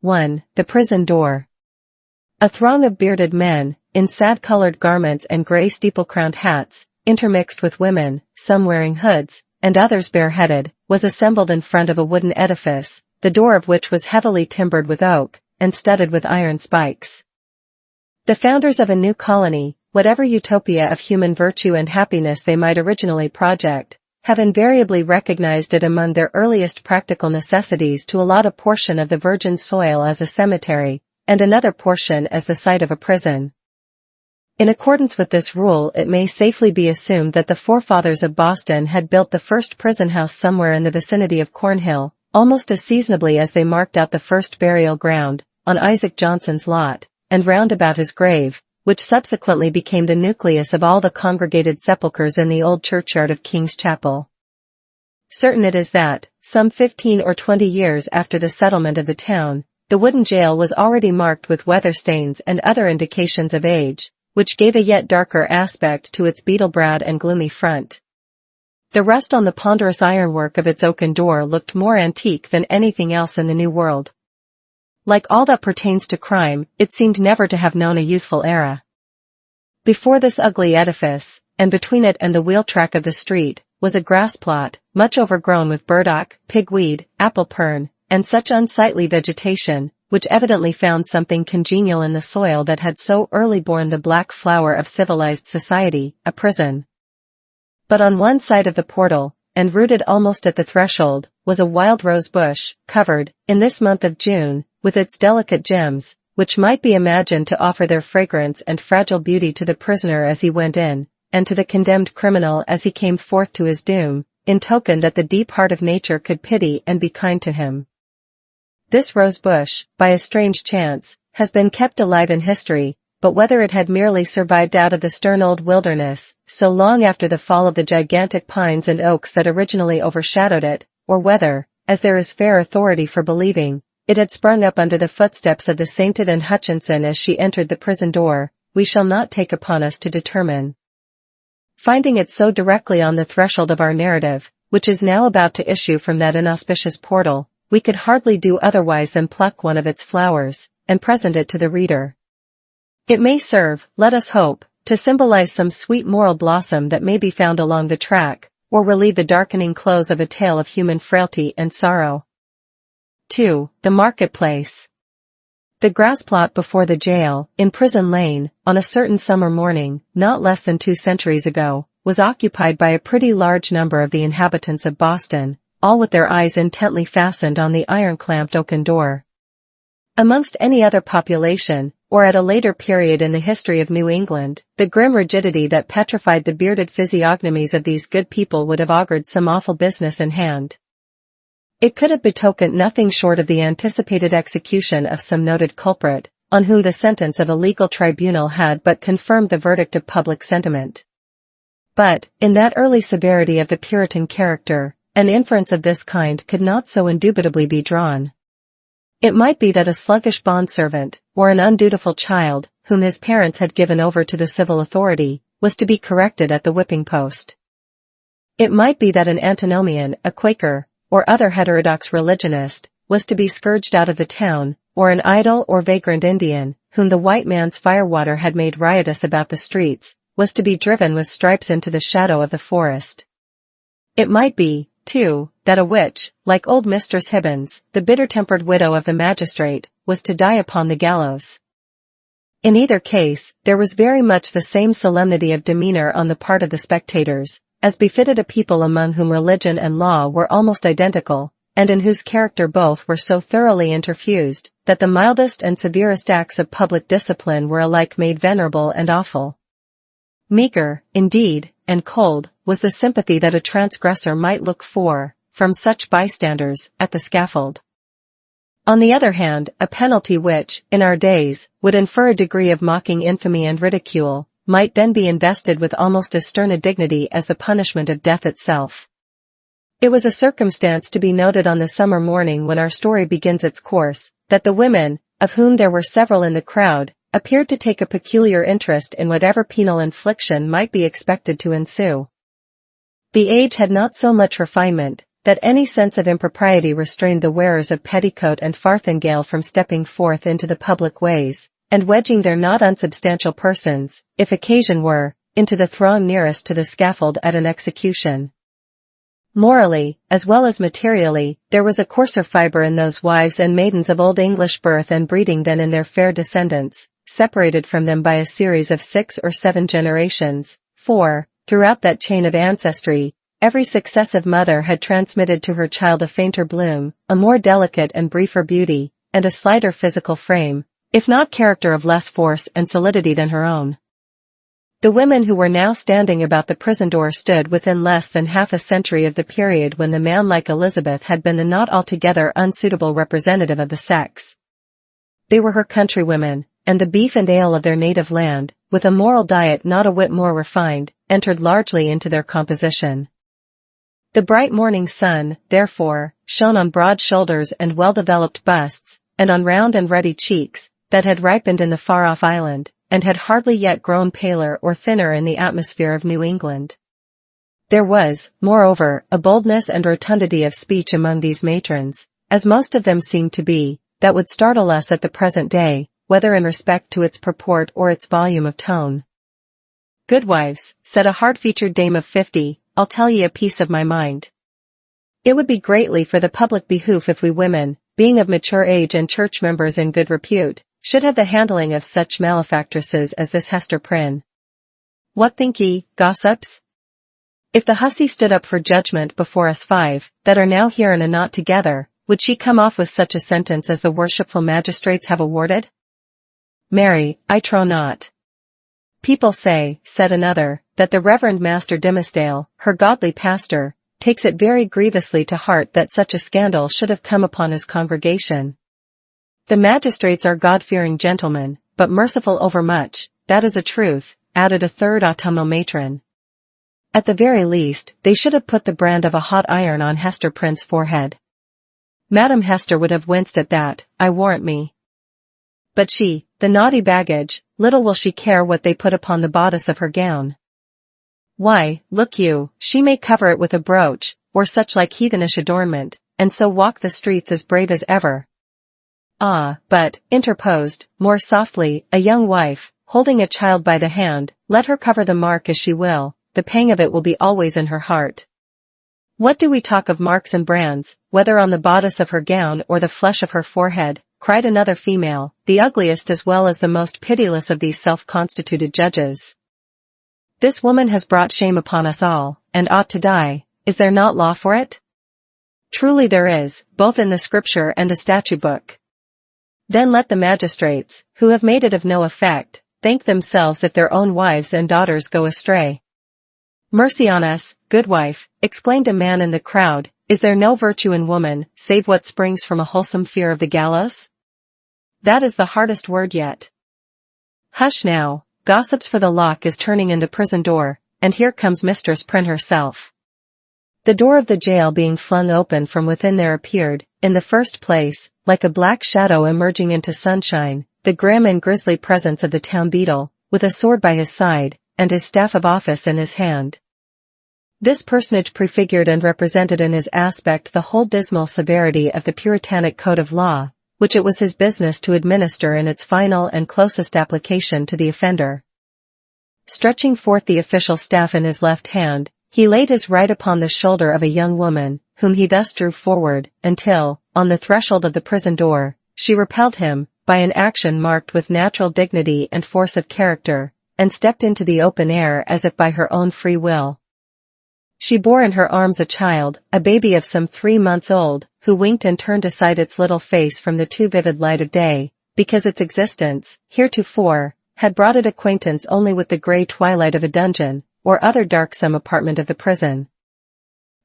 1. The prison door. A throng of bearded men, in sad-colored garments and gray steeple-crowned hats, intermixed with women, some wearing hoods, and others bareheaded, was assembled in front of a wooden edifice, the door of which was heavily timbered with oak, and studded with iron spikes. The founders of a new colony, whatever utopia of human virtue and happiness they might originally project, have invariably recognized it among their earliest practical necessities to allot a portion of the virgin soil as a cemetery, and another portion as the site of a prison. In accordance with this rule, it may safely be assumed that the forefathers of Boston had built the first prison house somewhere in the vicinity of Cornhill, almost as seasonably as they marked out the first burial ground, on Isaac Johnson's lot, and round about his grave, which subsequently became the nucleus of all the congregated sepulchres in the old churchyard of King's Chapel. Certain it is that, some 15 or 20 years after the settlement of the town, the wooden jail was already marked with weather stains and other indications of age, which gave a yet darker aspect to its beetle-browed and gloomy front. The rust on the ponderous ironwork of its oaken door looked more antique than anything else in the New World. Like all that pertains to crime, it seemed never to have known a youthful era. Before this ugly edifice, and between it and the wheel track of the street, was a grass plot, much overgrown with burdock, pigweed, apple pern, and such unsightly vegetation, which evidently found something congenial in the soil that had so early borne the black flower of civilized society, a prison. But on one side of the portal, and rooted almost at the threshold, was a wild rose bush, covered, in this month of June, with its delicate gems, which might be imagined to offer their fragrance and fragile beauty to the prisoner as he went in, and to the condemned criminal as he came forth to his doom, in token that the deep heart of nature could pity and be kind to him. This rose bush, by a strange chance, has been kept alive in history, but whether it had merely survived out of the stern old wilderness, so long after the fall of the gigantic pines and oaks that originally overshadowed it, or whether, as there is fair authority for believing, it had sprung up under the footsteps of the sainted Anne Hutchinson as she entered the prison door, we shall not take upon us to determine. Finding it so directly on the threshold of our narrative, which is now about to issue from that inauspicious portal, we could hardly do otherwise than pluck one of its flowers, and present it to the reader. It may serve, let us hope, to symbolize some sweet moral blossom that may be found along the track, or relieve the darkening close of a tale of human frailty and sorrow. 2. The marketplace. The grass plot before the jail, in Prison Lane, on a certain summer morning, not less than 2 centuries ago, was occupied by a pretty large number of the inhabitants of Boston, all with their eyes intently fastened on the iron-clamped oaken door. Amongst any other population, or at a later period in the history of New England, the grim rigidity that petrified the bearded physiognomies of these good people would have augured some awful business in hand. It could have betokened nothing short of the anticipated execution of some noted culprit, on whom the sentence of a legal tribunal had but confirmed the verdict of public sentiment. But, in that early severity of the Puritan character, an inference of this kind could not so indubitably be drawn. It might be that a sluggish bondservant, or an undutiful child, whom his parents had given over to the civil authority, was to be corrected at the whipping post. It might be that an antinomian, a Quaker, or other heterodox religionist, was to be scourged out of the town, or an idle or vagrant Indian, whom the white man's firewater had made riotous about the streets, was to be driven with stripes into the shadow of the forest. It might be, too, that a witch, like old Mistress Hibbins, the bitter-tempered widow of the magistrate, was to die upon the gallows. In either case, there was very much the same solemnity of demeanor on the part of the spectators, as befitted a people among whom religion and law were almost identical, and in whose character both were so thoroughly interfused, that the mildest and severest acts of public discipline were alike made venerable and awful. Meager, indeed, and cold, was the sympathy that a transgressor might look for, from such bystanders, at the scaffold. On the other hand, a penalty which, in our days, would infer a degree of mocking infamy and ridicule, might then be invested with almost as stern a dignity as the punishment of death itself. It was a circumstance to be noted on the summer morning when our story begins its course, that the women, of whom there were several in the crowd, appeared to take a peculiar interest in whatever penal infliction might be expected to ensue. The age had not so much refinement, that any sense of impropriety restrained the wearers of petticoat and farthingale from stepping forth into the public ways, and wedging their not unsubstantial persons, if occasion were, into the throng nearest to the scaffold at an execution. Morally, as well as materially, there was a coarser fibre in those wives and maidens of old English birth and breeding than in their fair descendants, separated from them by a series of 6 or 7 generations, for, throughout that chain of ancestry, every successive mother had transmitted to her child a fainter bloom, a more delicate and briefer beauty, and a slighter physical frame, if not character of less force and solidity than her own. The women who were now standing about the prison door stood within less than half a century of the period when the man like Elizabeth had been the not altogether unsuitable representative of the sex. They were her countrywomen, and the beef and ale of their native land, with a moral diet not a whit more refined, entered largely into their composition. The bright morning sun, therefore, shone on broad shoulders and well-developed busts, and on round and ruddy cheeks, that had ripened in the far-off island, and had hardly yet grown paler or thinner in the atmosphere of New England. There was, moreover, a boldness and rotundity of speech among these matrons, as most of them seemed to be, that would startle us at the present day, whether in respect to its purport or its volume of tone. "Goodwives," said a hard-featured dame of 50, "I'll tell ye a piece of my mind. It would be greatly for the public behoof if we women, being of mature age and church members in good repute, should have the handling of such malefactresses as this Hester Prynne. What think ye, gossips? If the hussy stood up for judgment before us 5, that are now here in a knot together, would she come off with such a sentence as the worshipful magistrates have awarded? Marry, I trow not. People say," said another, "that the Reverend Master Dimmesdale, her godly pastor, takes it very grievously to heart that such a scandal should have come upon his congregation. The magistrates are God-fearing gentlemen, but merciful overmuch, that is a truth," added a third autumnal matron. At the very least, they should have put the brand of a hot iron on Hester Prynne's forehead. Madam Hester would have winced at that, I warrant me. But she, the naughty baggage, little will she care what they put upon the bodice of her gown. Why, look you, she may cover it with a brooch, or such like heathenish adornment, and so walk the streets as brave as ever. Ah, but, interposed, more softly, a young wife, holding a child by the hand, let her cover the mark as she will, the pang of it will be always in her heart. What do we talk of marks and brands, whether on the bodice of her gown or the flesh of her forehead, cried another female, the ugliest as well as the most pitiless of these self-constituted judges. This woman has brought shame upon us all, and ought to die, is there not law for it? Truly there is, both in the scripture and the statute book. Then let the magistrates, who have made it of no effect, thank themselves if their own wives and daughters go astray. Mercy on us, goodwife, exclaimed a man in the crowd, is there no virtue in woman, save what springs from a wholesome fear of the gallows? That is the hardest word yet. Hush now, gossips, for the lock is turning in the prison door, and here comes Mistress Prynne herself. The door of the jail being flung open from within, there appeared, in the first place, like a black shadow emerging into sunshine, the grim and grisly presence of the town beadle, with a sword by his side, and his staff of office in his hand. This personage prefigured and represented in his aspect the whole dismal severity of the Puritanic code of law, which it was his business to administer in its final and closest application to the offender. Stretching forth the official staff in his left hand, he laid his right upon the shoulder of a young woman, whom he thus drew forward, until, on the threshold of the prison door, she repelled him, by an action marked with natural dignity and force of character, and stepped into the open air as if by her own free will. She bore in her arms a child, a baby of some 3 months old, who winked and turned aside its little face from the too vivid light of day, because its existence, heretofore, had brought it acquaintance only with the grey twilight of a dungeon, or other darksome apartment of the prison.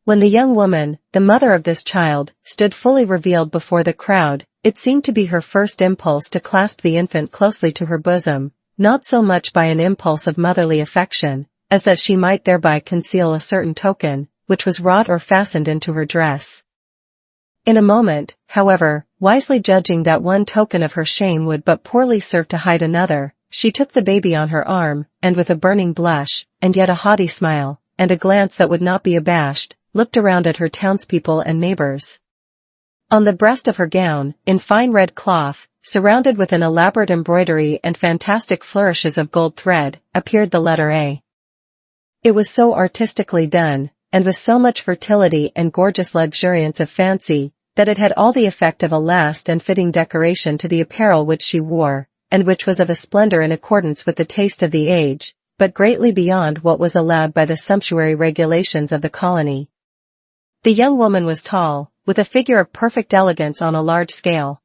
When the young woman, the mother of this child, stood fully revealed before the crowd, it seemed to be her first impulse to clasp the infant closely to her bosom, not so much by an impulse of motherly affection, as that she might thereby conceal a certain token, which was wrought or fastened into her dress. In a moment, however, wisely judging that one token of her shame would but poorly serve to hide another, she took the baby on her arm, and with a burning blush, and yet a haughty smile, and a glance that would not be abashed, looked around at her townspeople and neighbors. On the breast of her gown, in fine red cloth, surrounded with an elaborate embroidery and fantastic flourishes of gold thread, appeared the letter A. It was so artistically done, and with so much fertility and gorgeous luxuriance of fancy, that it had all the effect of a last and fitting decoration to the apparel which she wore, and which was of a splendor in accordance with the taste of the age, but greatly beyond what was allowed by the sumptuary regulations of the colony. The young woman was tall, with a figure of perfect elegance on a large scale.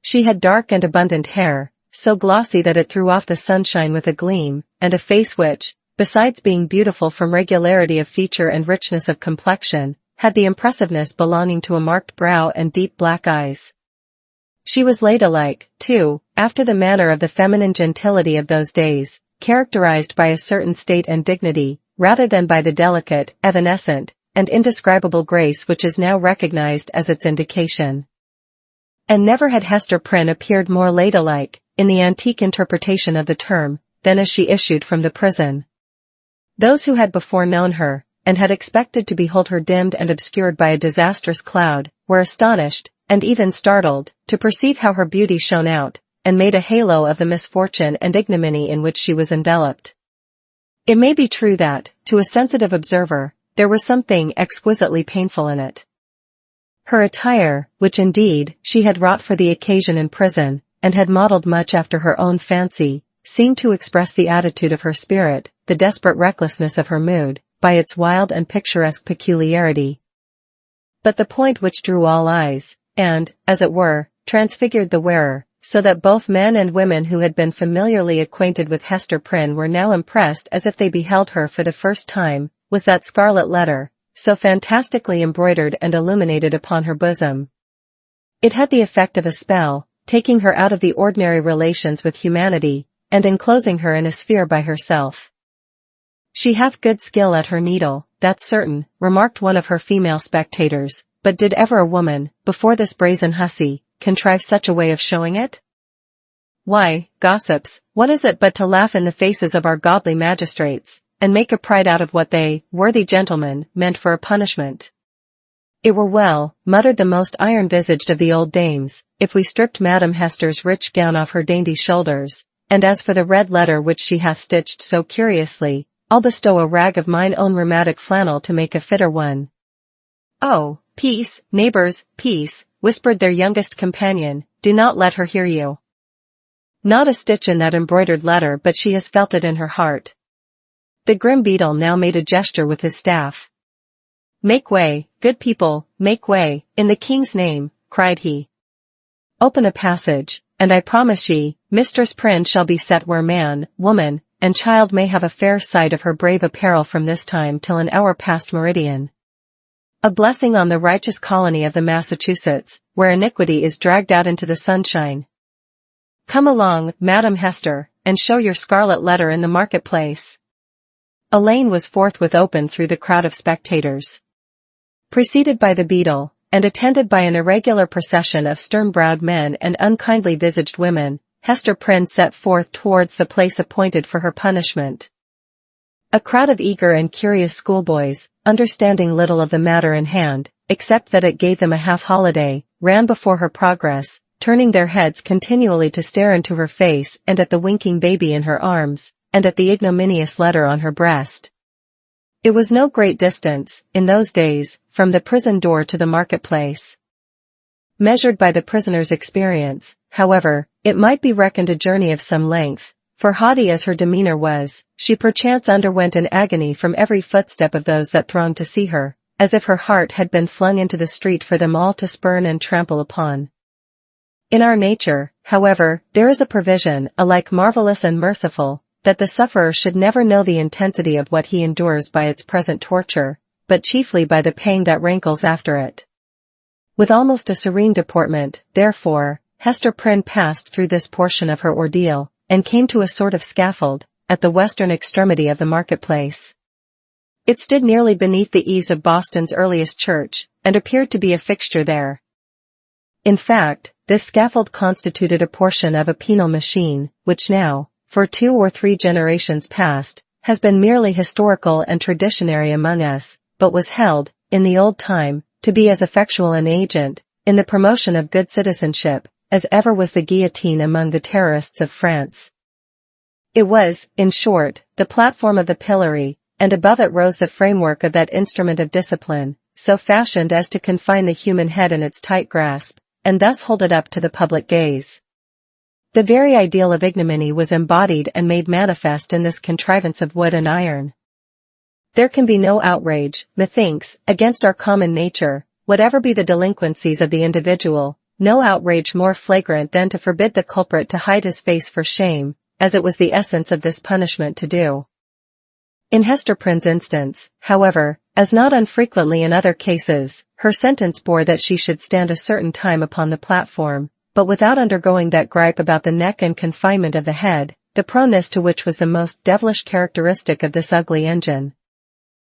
She had dark and abundant hair, so glossy that it threw off the sunshine with a gleam, and a face which, besides being beautiful from regularity of feature and richness of complexion, had the impressiveness belonging to a marked brow and deep black eyes. She was ladylike, too, after the manner of the feminine gentility of those days, characterized by a certain state and dignity, rather than by the delicate, evanescent, and indescribable grace which is now recognized as its indication. And never had Hester Prynne appeared more ladylike, in the antique interpretation of the term, than as she issued from the prison. Those who had before known her, and had expected to behold her dimmed and obscured by a disastrous cloud, were astonished, and even startled, to perceive how her beauty shone out, and made a halo of the misfortune and ignominy in which she was enveloped. It may be true that, to a sensitive observer, there was something exquisitely painful in it. Her attire, which indeed she had wrought for the occasion in prison, and had modelled much after her own fancy, seemed to express the attitude of her spirit, the desperate recklessness of her mood, by its wild and picturesque peculiarity. But the point which drew all eyes, and, as it were, transfigured the wearer, so that both men and women who had been familiarly acquainted with Hester Prynne were now impressed as if they beheld her for the first time, was that scarlet letter, so fantastically embroidered and illuminated upon her bosom. It had the effect of a spell, taking her out of the ordinary relations with humanity, and enclosing her in a sphere by herself. "She hath good skill at her needle, that's certain," remarked one of her female spectators, "but did ever a woman, before this brazen hussy, contrive such a way of showing it? Why, gossips, what is it but to laugh in the faces of our godly magistrates, and make a pride out of what they, worthy gentlemen, meant for a punishment? It were well," muttered the most iron-visaged of the old dames, "if we stripped Madam Hester's rich gown off her dainty shoulders, and as for the red letter which she hath stitched so curiously, I'll bestow a rag of mine own rheumatic flannel to make a fitter one." "Oh, peace, neighbors, peace," whispered their youngest companion, "do not let her hear you. Not a stitch in that embroidered letter but she has felt it in her heart." The grim beadle now made a gesture with his staff. "Make way, good people, make way, in the king's name," cried he. "Open a passage, and I promise ye, Mistress Prynne shall be set where man, woman, and child may have a fair sight of her brave apparel from this time till an hour past meridian. A blessing on the righteous colony of the Massachusetts, where iniquity is dragged out into the sunshine. Come along, Madam Hester, and show your scarlet letter in the marketplace." A lane was forthwith opened through the crowd of spectators. Preceded by the beadle, and attended by an irregular procession of stern-browed men and unkindly visaged women, Hester Prynne set forth towards the place appointed for her punishment. A crowd of eager and curious schoolboys, understanding little of the matter in hand, except that it gave them a half-holiday, ran before her progress, turning their heads continually to stare into her face and at the winking baby in her arms, and at the ignominious letter on her breast. It was no great distance, in those days, from the prison door to the marketplace. Measured by the prisoner's experience, however, it might be reckoned a journey of some length, for haughty as her demeanor was, she perchance underwent an agony from every footstep of those that thronged to see her, as if her heart had been flung into the street for them all to spurn and trample upon. In our nature, however, there is a provision, alike marvelous and merciful, that the sufferer should never know the intensity of what he endures by its present torture, but chiefly by the pain that rankles after it. With almost a serene deportment, therefore, Hester Prynne passed through this portion of her ordeal, and came to a sort of scaffold, at the western extremity of the marketplace. It stood nearly beneath the eaves of Boston's earliest church, and appeared to be a fixture there. In fact, this scaffold constituted a portion of a penal machine, which now, for 2 or 3 generations past, has been merely historical and traditionary among us, but was held, in the old time, to be as effectual an agent, in the promotion of good citizenship, as ever was the guillotine among the terrorists of France. It was, in short, the platform of the pillory, and above it rose the framework of that instrument of discipline, so fashioned as to confine the human head in its tight grasp, and thus hold it up to the public gaze. The very ideal of ignominy was embodied and made manifest in this contrivance of wood and iron. There can be no outrage, methinks, against our common nature, whatever be the delinquencies of the individual, no outrage more flagrant than to forbid the culprit to hide his face for shame, as it was the essence of this punishment to do. In Hester Prynne's instance, however, as not unfrequently in other cases, her sentence bore that she should stand a certain time upon the platform, but without undergoing that gripe about the neck and confinement of the head, the proneness to which was the most devilish characteristic of this ugly engine.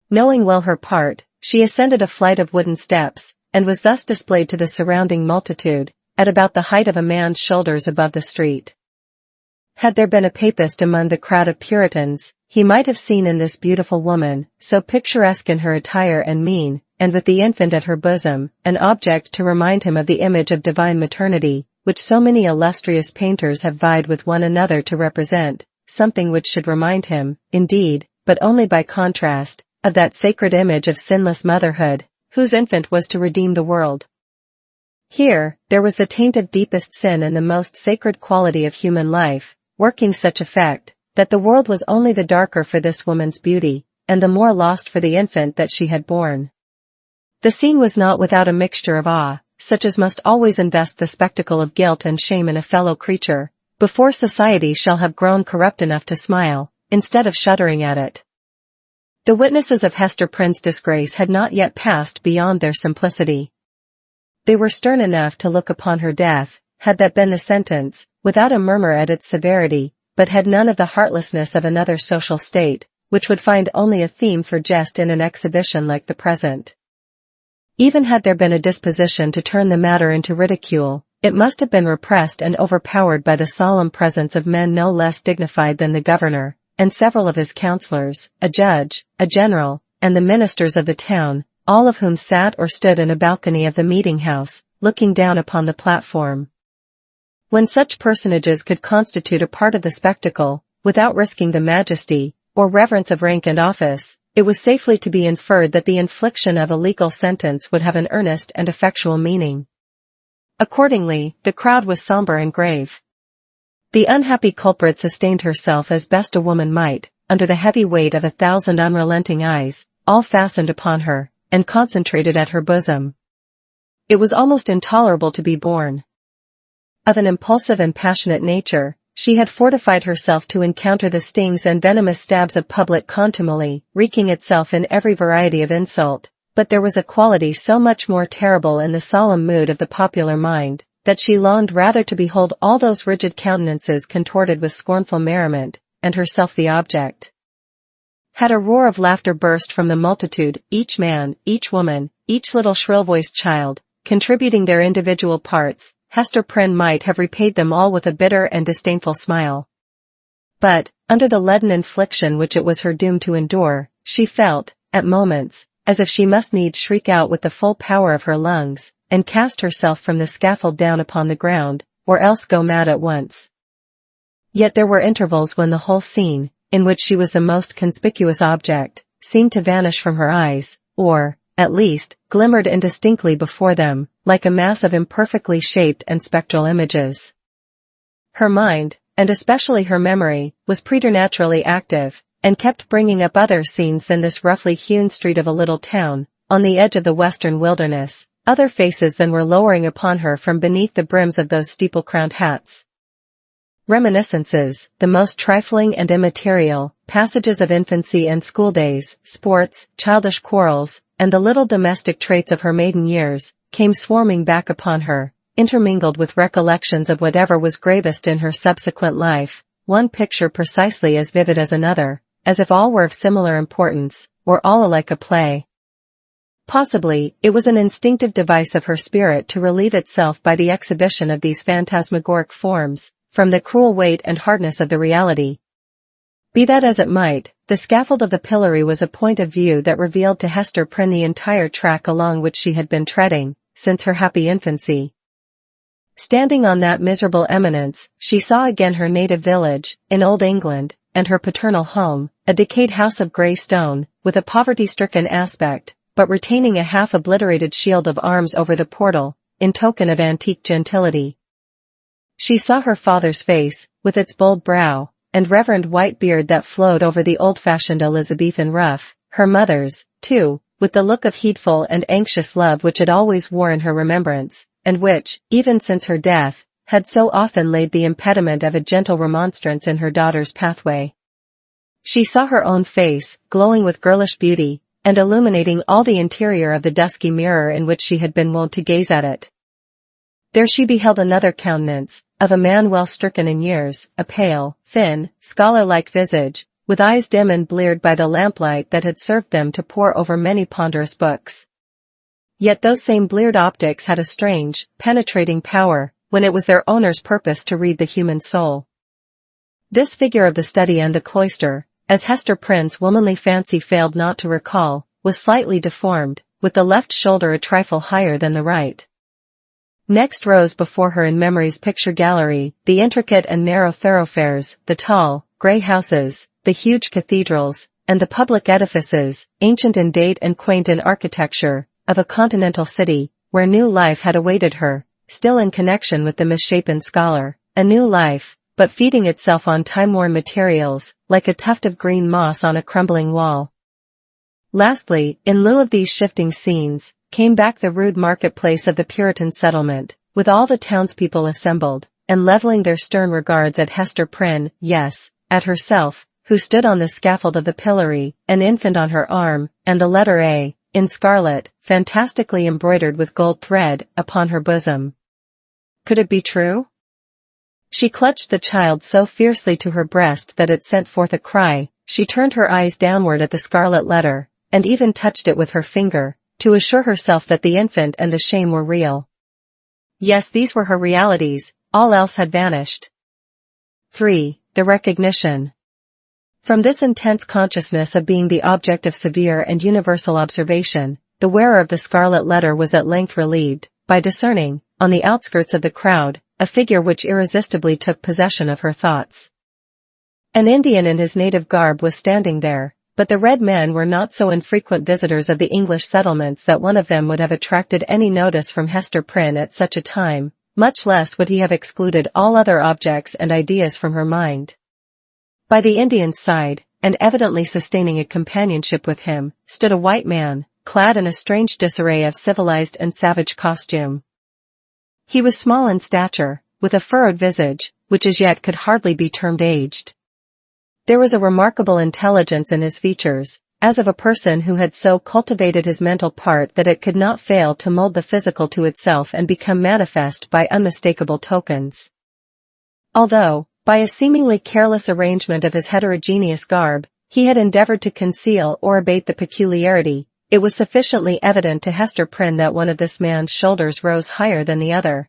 Knowing well her part, she ascended a flight of wooden steps, and was thus displayed to the surrounding multitude, at about the height of a man's shoulders above the street. Had there been a papist among the crowd of Puritans, he might have seen in this beautiful woman, so picturesque in her attire and mien, and with the infant at her bosom, an object to remind him of the image of divine maternity, which so many illustrious painters have vied with one another to represent, something which should remind him, indeed, but only by contrast, of that sacred image of sinless motherhood, whose infant was to redeem the world. Here, there was the taint of deepest sin and the most sacred quality of human life, working such effect, that the world was only the darker for this woman's beauty, and the more lost for the infant that she had borne. The scene was not without a mixture of awe, such as must always invest the spectacle of guilt and shame in a fellow creature, before society shall have grown corrupt enough to smile, instead of shuddering at it. The witnesses of Hester Prynne's disgrace had not yet passed beyond their simplicity. They were stern enough to look upon her death, had that been the sentence, without a murmur at its severity, but had none of the heartlessness of another social state, which would find only a theme for jest in an exhibition like the present. Even had there been a disposition to turn the matter into ridicule, it must have been repressed and overpowered by the solemn presence of men no less dignified than the governor, and several of his councillors, a judge, a general, and the ministers of the town, all of whom sat or stood in a balcony of the meeting-house, looking down upon the platform. When such personages could constitute a part of the spectacle, without risking the majesty, or reverence of rank and office, it was safely to be inferred that the infliction of a legal sentence would have an earnest and effectual meaning. Accordingly, the crowd was sombre and grave. The unhappy culprit sustained herself as best a woman might, under the heavy weight of 1,000 unrelenting eyes, all fastened upon her, and concentrated at her bosom. It was almost intolerable to be borne. Of an impulsive and passionate nature, she had fortified herself to encounter the stings and venomous stabs of public contumely, wreaking itself in every variety of insult, but there was a quality so much more terrible in the solemn mood of the popular mind, that she longed rather to behold all those rigid countenances contorted with scornful merriment, and herself the object. Had a roar of laughter burst from the multitude, each man, each woman, each little shrill-voiced child, contributing their individual parts, Hester Prynne might have repaid them all with a bitter and disdainful smile. But, under the leaden infliction which it was her doom to endure, she felt, at moments, as if she must needs shriek out with the full power of her lungs, and cast herself from the scaffold down upon the ground, or else go mad at once. Yet there were intervals when the whole scene, in which she was the most conspicuous object, seemed to vanish from her eyes, or, at least, glimmered indistinctly before them, like a mass of imperfectly shaped and spectral images. Her mind, and especially her memory, was preternaturally active, and kept bringing up other scenes than this roughly hewn street of a little town, on the edge of the western wilderness, other faces than were lowering upon her from beneath the brims of those steeple-crowned hats. Reminiscences, the most trifling and immaterial, passages of infancy and schooldays, sports, childish quarrels, and the little domestic traits of her maiden years, came swarming back upon her, intermingled with recollections of whatever was gravest in her subsequent life, one picture precisely as vivid as another, as if all were of similar importance, or all alike a play. Possibly, it was an instinctive device of her spirit to relieve itself by the exhibition of these phantasmagoric forms, from the cruel weight and hardness of the reality. Be that as it might, The scaffold of the pillory was a point of view that revealed to Hester Prynne the entire track along which she had been treading, since her happy infancy. Standing on that miserable eminence, she saw again her native village, in Old England, and her paternal home, a decayed house of grey stone, with a poverty-stricken aspect, but retaining a half-obliterated shield of arms over the portal, in token of antique gentility. She saw her father's face, with its bold brow, and reverend white beard that flowed over the old-fashioned Elizabethan ruff, her mother's, too, with the look of heedful and anxious love which it always wore in her remembrance, and which, even since her death, had so often laid the impediment of a gentle remonstrance in her daughter's pathway. She saw her own face, glowing with girlish beauty, and illuminating all the interior of the dusky mirror in which she had been wont to gaze at it. There she beheld another countenance, of a man well stricken in years, a pale, thin, scholar-like visage, with eyes dim and bleared by the lamplight that had served them to pore over many ponderous books. Yet those same bleared optics had a strange, penetrating power, when it was their owner's purpose to read the human soul. This figure of the study and the cloister, as Hester Prynne's womanly fancy failed not to recall, was slightly deformed, with the left shoulder a trifle higher than the right. Next rose before her in memory's picture gallery, the intricate and narrow thoroughfares, the tall, grey houses, the huge cathedrals, and the public edifices, ancient in date and quaint in architecture, of a continental city, where new life had awaited her, still in connection with the misshapen scholar, a new life, but feeding itself on time-worn materials, like a tuft of green moss on a crumbling wall. Lastly, in lieu of these shifting scenes, came back the rude marketplace of the Puritan settlement, with all the townspeople assembled, and leveling their stern regards at Hester Prynne, yes, at herself, who stood on the scaffold of the pillory, an infant on her arm, and the letter A, in scarlet, fantastically embroidered with gold thread, upon her bosom. Could it be true? She clutched the child so fiercely to her breast that it sent forth a cry. She turned her eyes downward at the scarlet letter, and even touched it with her finger, to assure herself that the infant and the shame were real. Yes, these were her realities, all else had vanished. 3. The recognition. From this intense consciousness of being the object of severe and universal observation, the wearer of the scarlet letter was at length relieved, by discerning, on the outskirts of the crowd, a figure which irresistibly took possession of her thoughts. An Indian in his native garb was standing there, but the red men were not so infrequent visitors of the English settlements that one of them would have attracted any notice from Hester Prynne at such a time, much less would he have excluded all other objects and ideas from her mind. By the Indian's side, and evidently sustaining a companionship with him, stood a white man, clad in a strange disarray of civilized and savage costume. He was small in stature, with a furrowed visage, which as yet could hardly be termed aged. There was a remarkable intelligence in his features, as of a person who had so cultivated his mental part that it could not fail to mold the physical to itself and become manifest by unmistakable tokens. Although, by a seemingly careless arrangement of his heterogeneous garb, he had endeavored to conceal or abate the peculiarity, it was sufficiently evident to Hester Prynne that one of this man's shoulders rose higher than the other.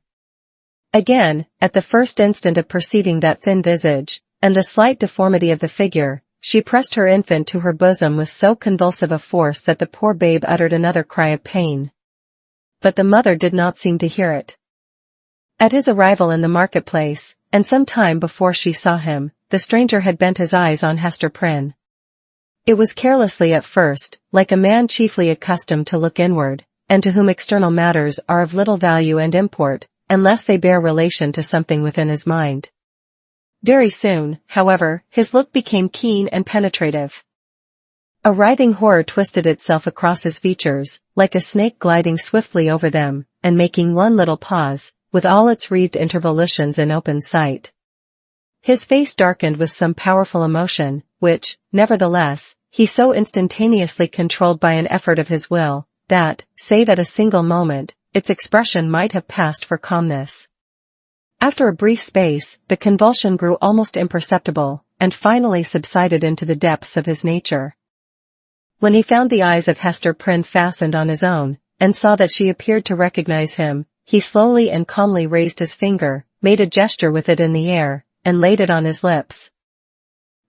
Again, at the first instant of perceiving that thin visage, and the slight deformity of the figure, she pressed her infant to her bosom with so convulsive a force that the poor babe uttered another cry of pain. But the mother did not seem to hear it. At his arrival in the marketplace, and some time before she saw him, the stranger had bent his eyes on Hester Prynne. It was carelessly at first, like a man chiefly accustomed to look inward, and to whom external matters are of little value and import, unless they bear relation to something within his mind. Very soon, however, his look became keen and penetrative. A writhing horror twisted itself across his features, like a snake gliding swiftly over them, and making one little pause, with all its wreathed intervolutions in open sight. His face darkened with some powerful emotion, which, nevertheless, he so instantaneously controlled by an effort of his will, that, save at a single moment, its expression might have passed for calmness. After a brief space, the convulsion grew almost imperceptible, and finally subsided into the depths of his nature. When he found the eyes of Hester Prynne fastened on his own, and saw that she appeared to recognize him, he slowly and calmly raised his finger, made a gesture with it in the air, and laid it on his lips.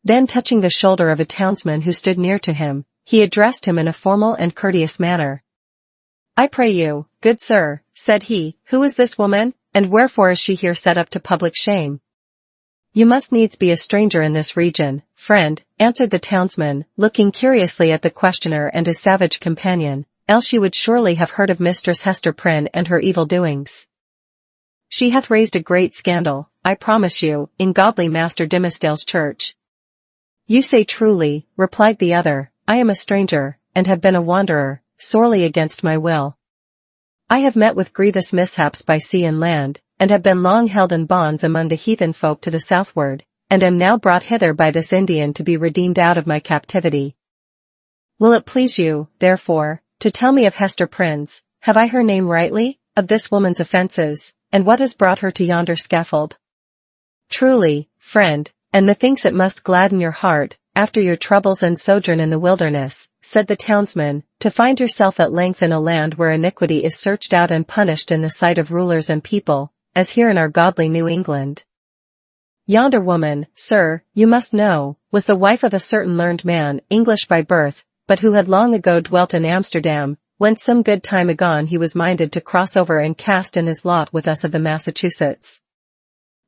Then touching the shoulder of a townsman who stood near to him, he addressed him in a formal and courteous manner. "I pray you, good sir," said he, "who is this woman, and wherefore is she here set up to public shame?" "You must needs be a stranger in this region, friend," answered the townsman, looking curiously at the questioner and his savage companion, "else you would surely have heard of Mistress Hester Prynne and her evil doings. She hath raised a great scandal, I promise you, in godly Master Dimmesdale's church." "You say truly," replied the other, "I am a stranger, and have been a wanderer, sorely against my will. I have met with grievous mishaps by sea and land, and have been long held in bonds among the heathen folk to the southward, and am now brought hither by this Indian to be redeemed out of my captivity. Will it please you, therefore, to tell me of Hester Prynne's, have I her name rightly, of this woman's offences, and what has brought her to yonder scaffold?" "Truly, friend, and methinks it must gladden your heart, after your troubles and sojourn in the wilderness," said the townsman, "to find yourself at length in a land where iniquity is searched out and punished in the sight of rulers and people, as here in our godly New England. Yonder woman, sir, you must know, was the wife of a certain learned man, English by birth, but who had long ago dwelt in Amsterdam, whence some good time agone he was minded to cross over and cast in his lot with us of the Massachusetts.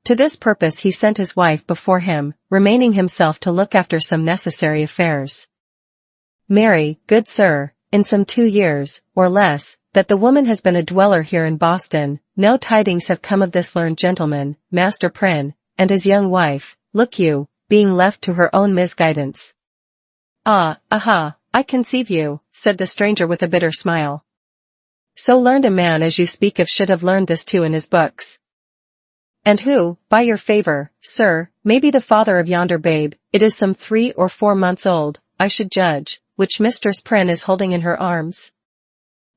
To this purpose he sent his wife before him, remaining himself to look after some necessary affairs. Marry, good sir, in some 2 years, or less, that the woman has been a dweller here in Boston, no tidings have come of this learned gentleman, Master Prynne, and his young wife, look you, being left to her own misguidance." "Aha, I conceive you," said the stranger with a bitter smile. "So learned a man as you speak of should have learned this too in his books. And who, by your favor, sir, may be the father of yonder babe, it is some 3 or 4 months old, I should judge, which Mistress Prynne is holding in her arms?"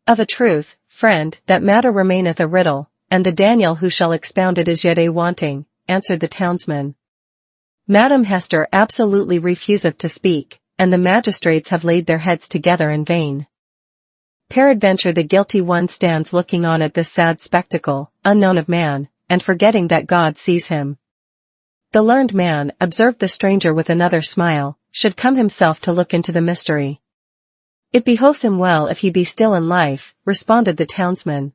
"Of a truth, friend, that matter remaineth a riddle, and the Daniel who shall expound it is yet a wanting," answered the townsman. "Madam Hester absolutely refuseth to speak, and the magistrates have laid their heads together in vain. Peradventure the guilty one stands looking on at this sad spectacle, unknown of man, and forgetting that God sees him." The learned man, observed the stranger with another smile, should come himself to look into the mystery. "It behoves him well if he be still in life," responded the townsman.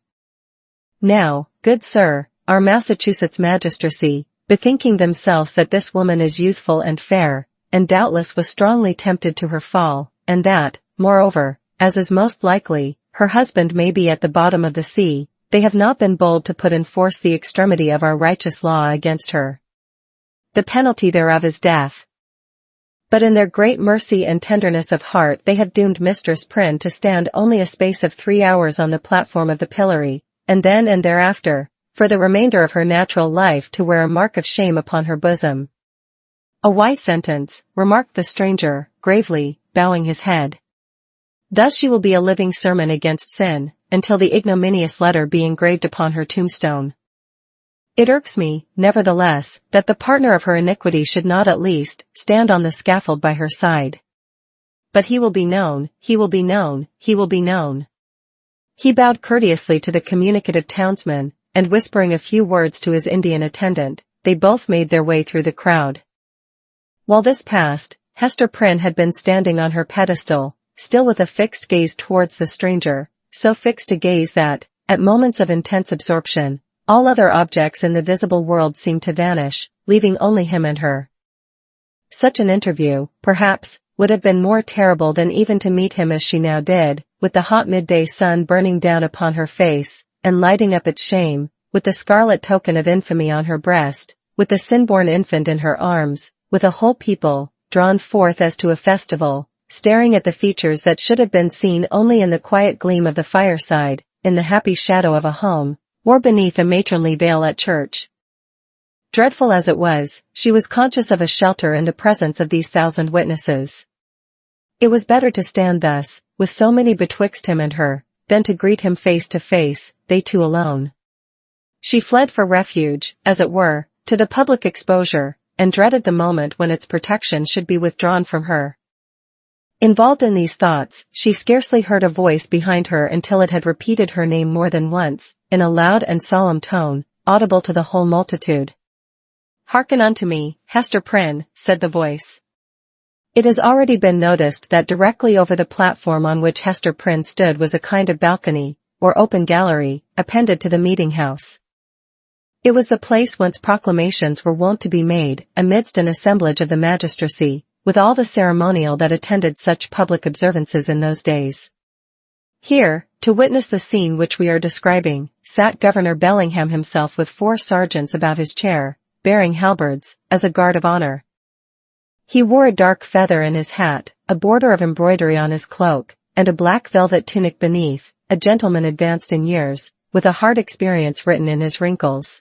"Now, good sir, our Massachusetts magistracy, bethinking themselves that this woman is youthful and fair, and doubtless was strongly tempted to her fall, and that, moreover, as is most likely, her husband may be at the bottom of the sea, they have not been bold to put in force the extremity of our righteous law against her. The penalty thereof is death. But in their great mercy and tenderness of heart they have doomed Mistress Prynne to stand only a space of 3 hours on the platform of the pillory, and then and thereafter, for the remainder of her natural life to wear a mark of shame upon her bosom." "A wise sentence," remarked the stranger, gravely, bowing his head. "Thus she will be a living sermon against sin, until the ignominious letter be engraved upon her tombstone. It irks me, nevertheless, that the partner of her iniquity should not at least stand on the scaffold by her side. But he will be known, he will be known, he will be known." He bowed courteously to the communicative townsman, and whispering a few words to his Indian attendant, they both made their way through the crowd. While this passed, Hester Prynne had been standing on her pedestal, still with a fixed gaze towards the stranger, so fixed a gaze that, at moments of intense absorption, all other objects in the visible world seemed to vanish, leaving only him and her. Such an interview, perhaps, would have been more terrible than even to meet him as she now did, with the hot midday sun burning down upon her face, and lighting up its shame, with the scarlet token of infamy on her breast, with the sin-born infant in her arms, with a whole people, drawn forth as to a festival, staring at the features that should have been seen only in the quiet gleam of the fireside, in the happy shadow of a home, or beneath a matronly veil at church. Dreadful as it was, she was conscious of a shelter in the presence of these 1,000 witnesses. It was better to stand thus, with so many betwixt him and her, than to greet him face to face, they two alone. She fled for refuge, as it were, to the public exposure, and dreaded the moment when its protection should be withdrawn from her. Involved in these thoughts, she scarcely heard a voice behind her until it had repeated her name more than once, in a loud and solemn tone, audible to the whole multitude. "Hearken unto me, Hester Prynne," said the voice. It has already been noticed that directly over the platform on which Hester Prynne stood was a kind of balcony, or open gallery, appended to the meeting house. It was the place whence proclamations were wont to be made, amidst an assemblage of the magistracy, with all the ceremonial that attended such public observances in those days. Here, to witness the scene which we are describing, sat Governor Bellingham himself with 4 sergeants about his chair, bearing halberds, as a guard of honor. He wore a dark feather in his hat, a border of embroidery on his cloak, and a black velvet tunic beneath, a gentleman advanced in years, with a hard experience written in his wrinkles.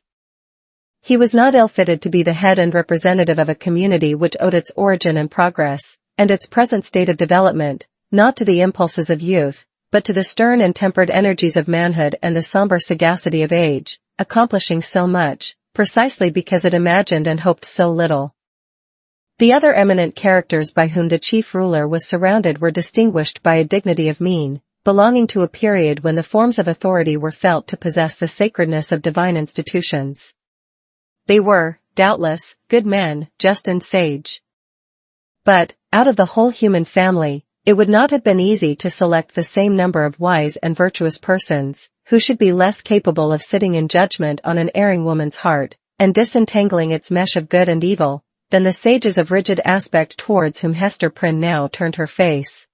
He was not ill-fitted to be the head and representative of a community which owed its origin and progress, and its present state of development, not to the impulses of youth, but to the stern and tempered energies of manhood and the somber sagacity of age, accomplishing so much, precisely because it imagined and hoped so little. The other eminent characters by whom the chief ruler was surrounded were distinguished by a dignity of mien, belonging to a period when the forms of authority were felt to possess the sacredness of divine institutions. They were, doubtless, good men, just and sage. But, out of the whole human family, it would not have been easy to select the same number of wise and virtuous persons, who should be less capable of sitting in judgment on an erring woman's heart, and disentangling its mesh of good and evil, than the sages of rigid aspect towards whom Hester Prynne now turned her face.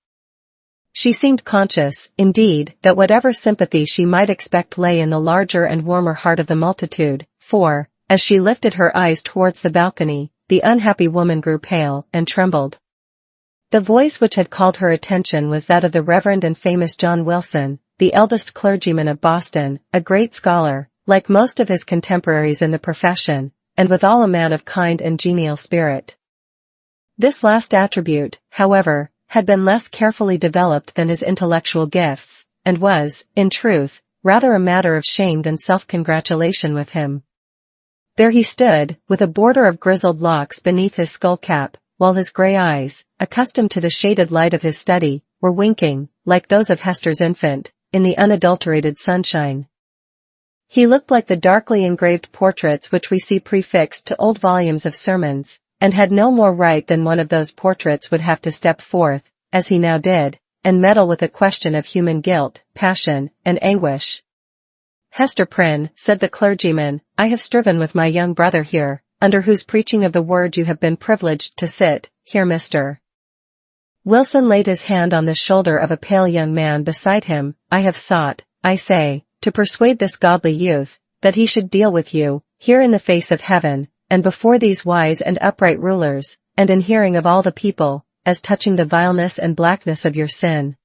She seemed conscious, indeed, that whatever sympathy she might expect lay in the larger and warmer heart of the multitude, for, as she lifted her eyes towards the balcony, the unhappy woman grew pale, and trembled. The voice which had called her attention was that of the Reverend and famous John Wilson, the eldest clergyman of Boston, a great scholar, like most of his contemporaries in the profession, and withal a man of kind and genial spirit. This last attribute, however, had been less carefully developed than his intellectual gifts, and was, in truth, rather a matter of shame than self-congratulation with him. There he stood, with a border of grizzled locks beneath his skull-cap, while his grey eyes, accustomed to the shaded light of his study, were winking, like those of Hester's infant, in the unadulterated sunshine. He looked like the darkly engraved portraits which we see prefixed to old volumes of sermons, and had no more right than one of those portraits would have to step forth, as he now did, and meddle with a question of human guilt, passion, and anguish. "Hester Prynne," said the clergyman, "I have striven with my young brother here, under whose preaching of the word you have been privileged to sit, here Mr. Wilson laid his hand on the shoulder of a pale young man beside him. "I have sought, I say, to persuade this godly youth, that he should deal with you, here in the face of heaven, and before these wise and upright rulers, and in hearing of all the people, as touching the vileness and blackness of your sin.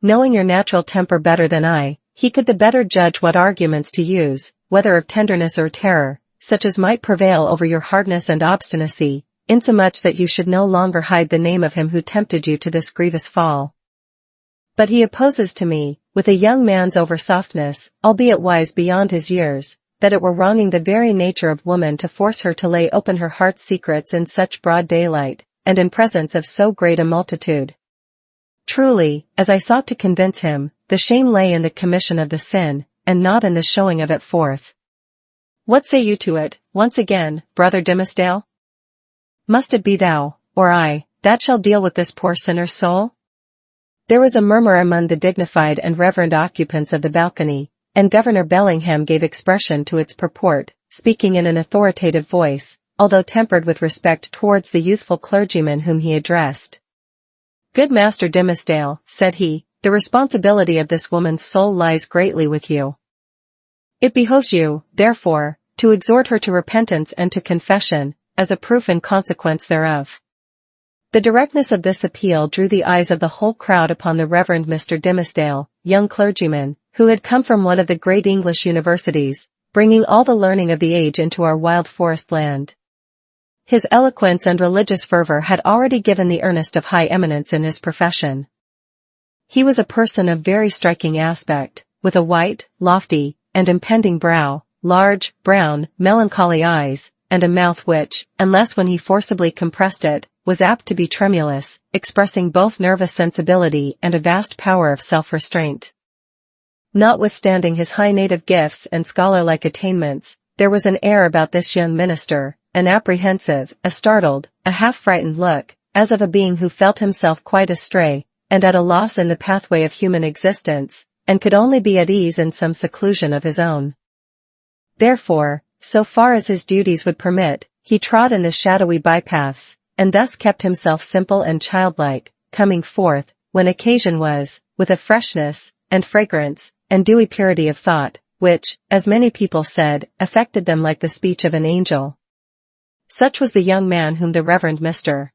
Knowing your natural temper better than I, he could the better judge what arguments to use, whether of tenderness or terror, such as might prevail over your hardness and obstinacy, insomuch that you should no longer hide the name of him who tempted you to this grievous fall. But he opposes to me, with a young man's oversoftness, albeit wise beyond his years, that it were wronging the very nature of woman to force her to lay open her heart's secrets in such broad daylight, and in presence of so great a multitude. Truly, as I sought to convince him, the shame lay in the commission of the sin, and not in the showing of it forth. What say you to it, once again, brother Dimmesdale? Must it be thou, or I, that shall deal with this poor sinner's soul?" There was a murmur among the dignified and reverend occupants of the balcony, and Governor Bellingham gave expression to its purport, speaking in an authoritative voice, although tempered with respect towards the youthful clergyman whom he addressed. "Good Master Dimmesdale," said he, "the responsibility of this woman's soul lies greatly with you. It behoves you, therefore, to exhort her to repentance and to confession, as a proof and consequence thereof." The directness of this appeal drew the eyes of the whole crowd upon the Reverend Mr. Dimmesdale, young clergyman, who had come from one of the great English universities, bringing all the learning of the age into our wild forest land. His eloquence and religious fervor had already given the earnest of high eminence in his profession. He was a person of very striking aspect, with a white, lofty, and impending brow, large, brown, melancholy eyes, and a mouth which, unless when he forcibly compressed it, was apt to be tremulous, expressing both nervous sensibility and a vast power of self-restraint. Notwithstanding his high native gifts and scholar-like attainments, there was an air about this young minister, an apprehensive, a startled, a half-frightened look, as of a being who felt himself quite astray, and at a loss in the pathway of human existence, and could only be at ease in some seclusion of his own. Therefore, so far as his duties would permit, he trod in the shadowy bypaths, and thus kept himself simple and childlike, coming forth, when occasion was, with a freshness, and fragrance, and dewy purity of thought, which, as many people said, affected them like the speech of an angel. Such was the young man whom the Reverend Mr.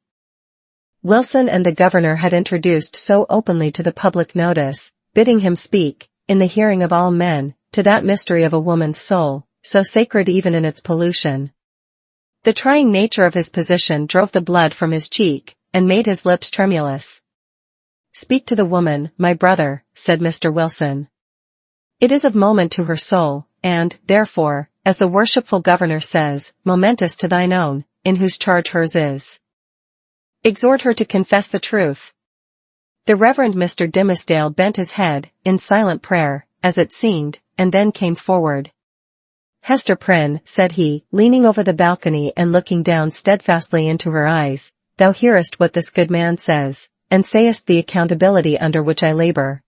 Wilson and the governor had introduced so openly to the public notice, bidding him speak, in the hearing of all men, to that mystery of a woman's soul, so sacred even in its pollution. The trying nature of his position drove the blood from his cheek, and made his lips tremulous. "Speak to the woman, my brother," said Mr. Wilson. "It is of moment to her soul, and, therefore, as the worshipful governor says, momentous to thine own, in whose charge hers is. Exhort her to confess the truth." The Reverend Mr. Dimmesdale bent his head, in silent prayer, as it seemed, and then came forward. "Hester Prynne," said he, leaning over the balcony and looking down steadfastly into her eyes, "thou hearest what this good man says, and sayest the accountability under which I labor.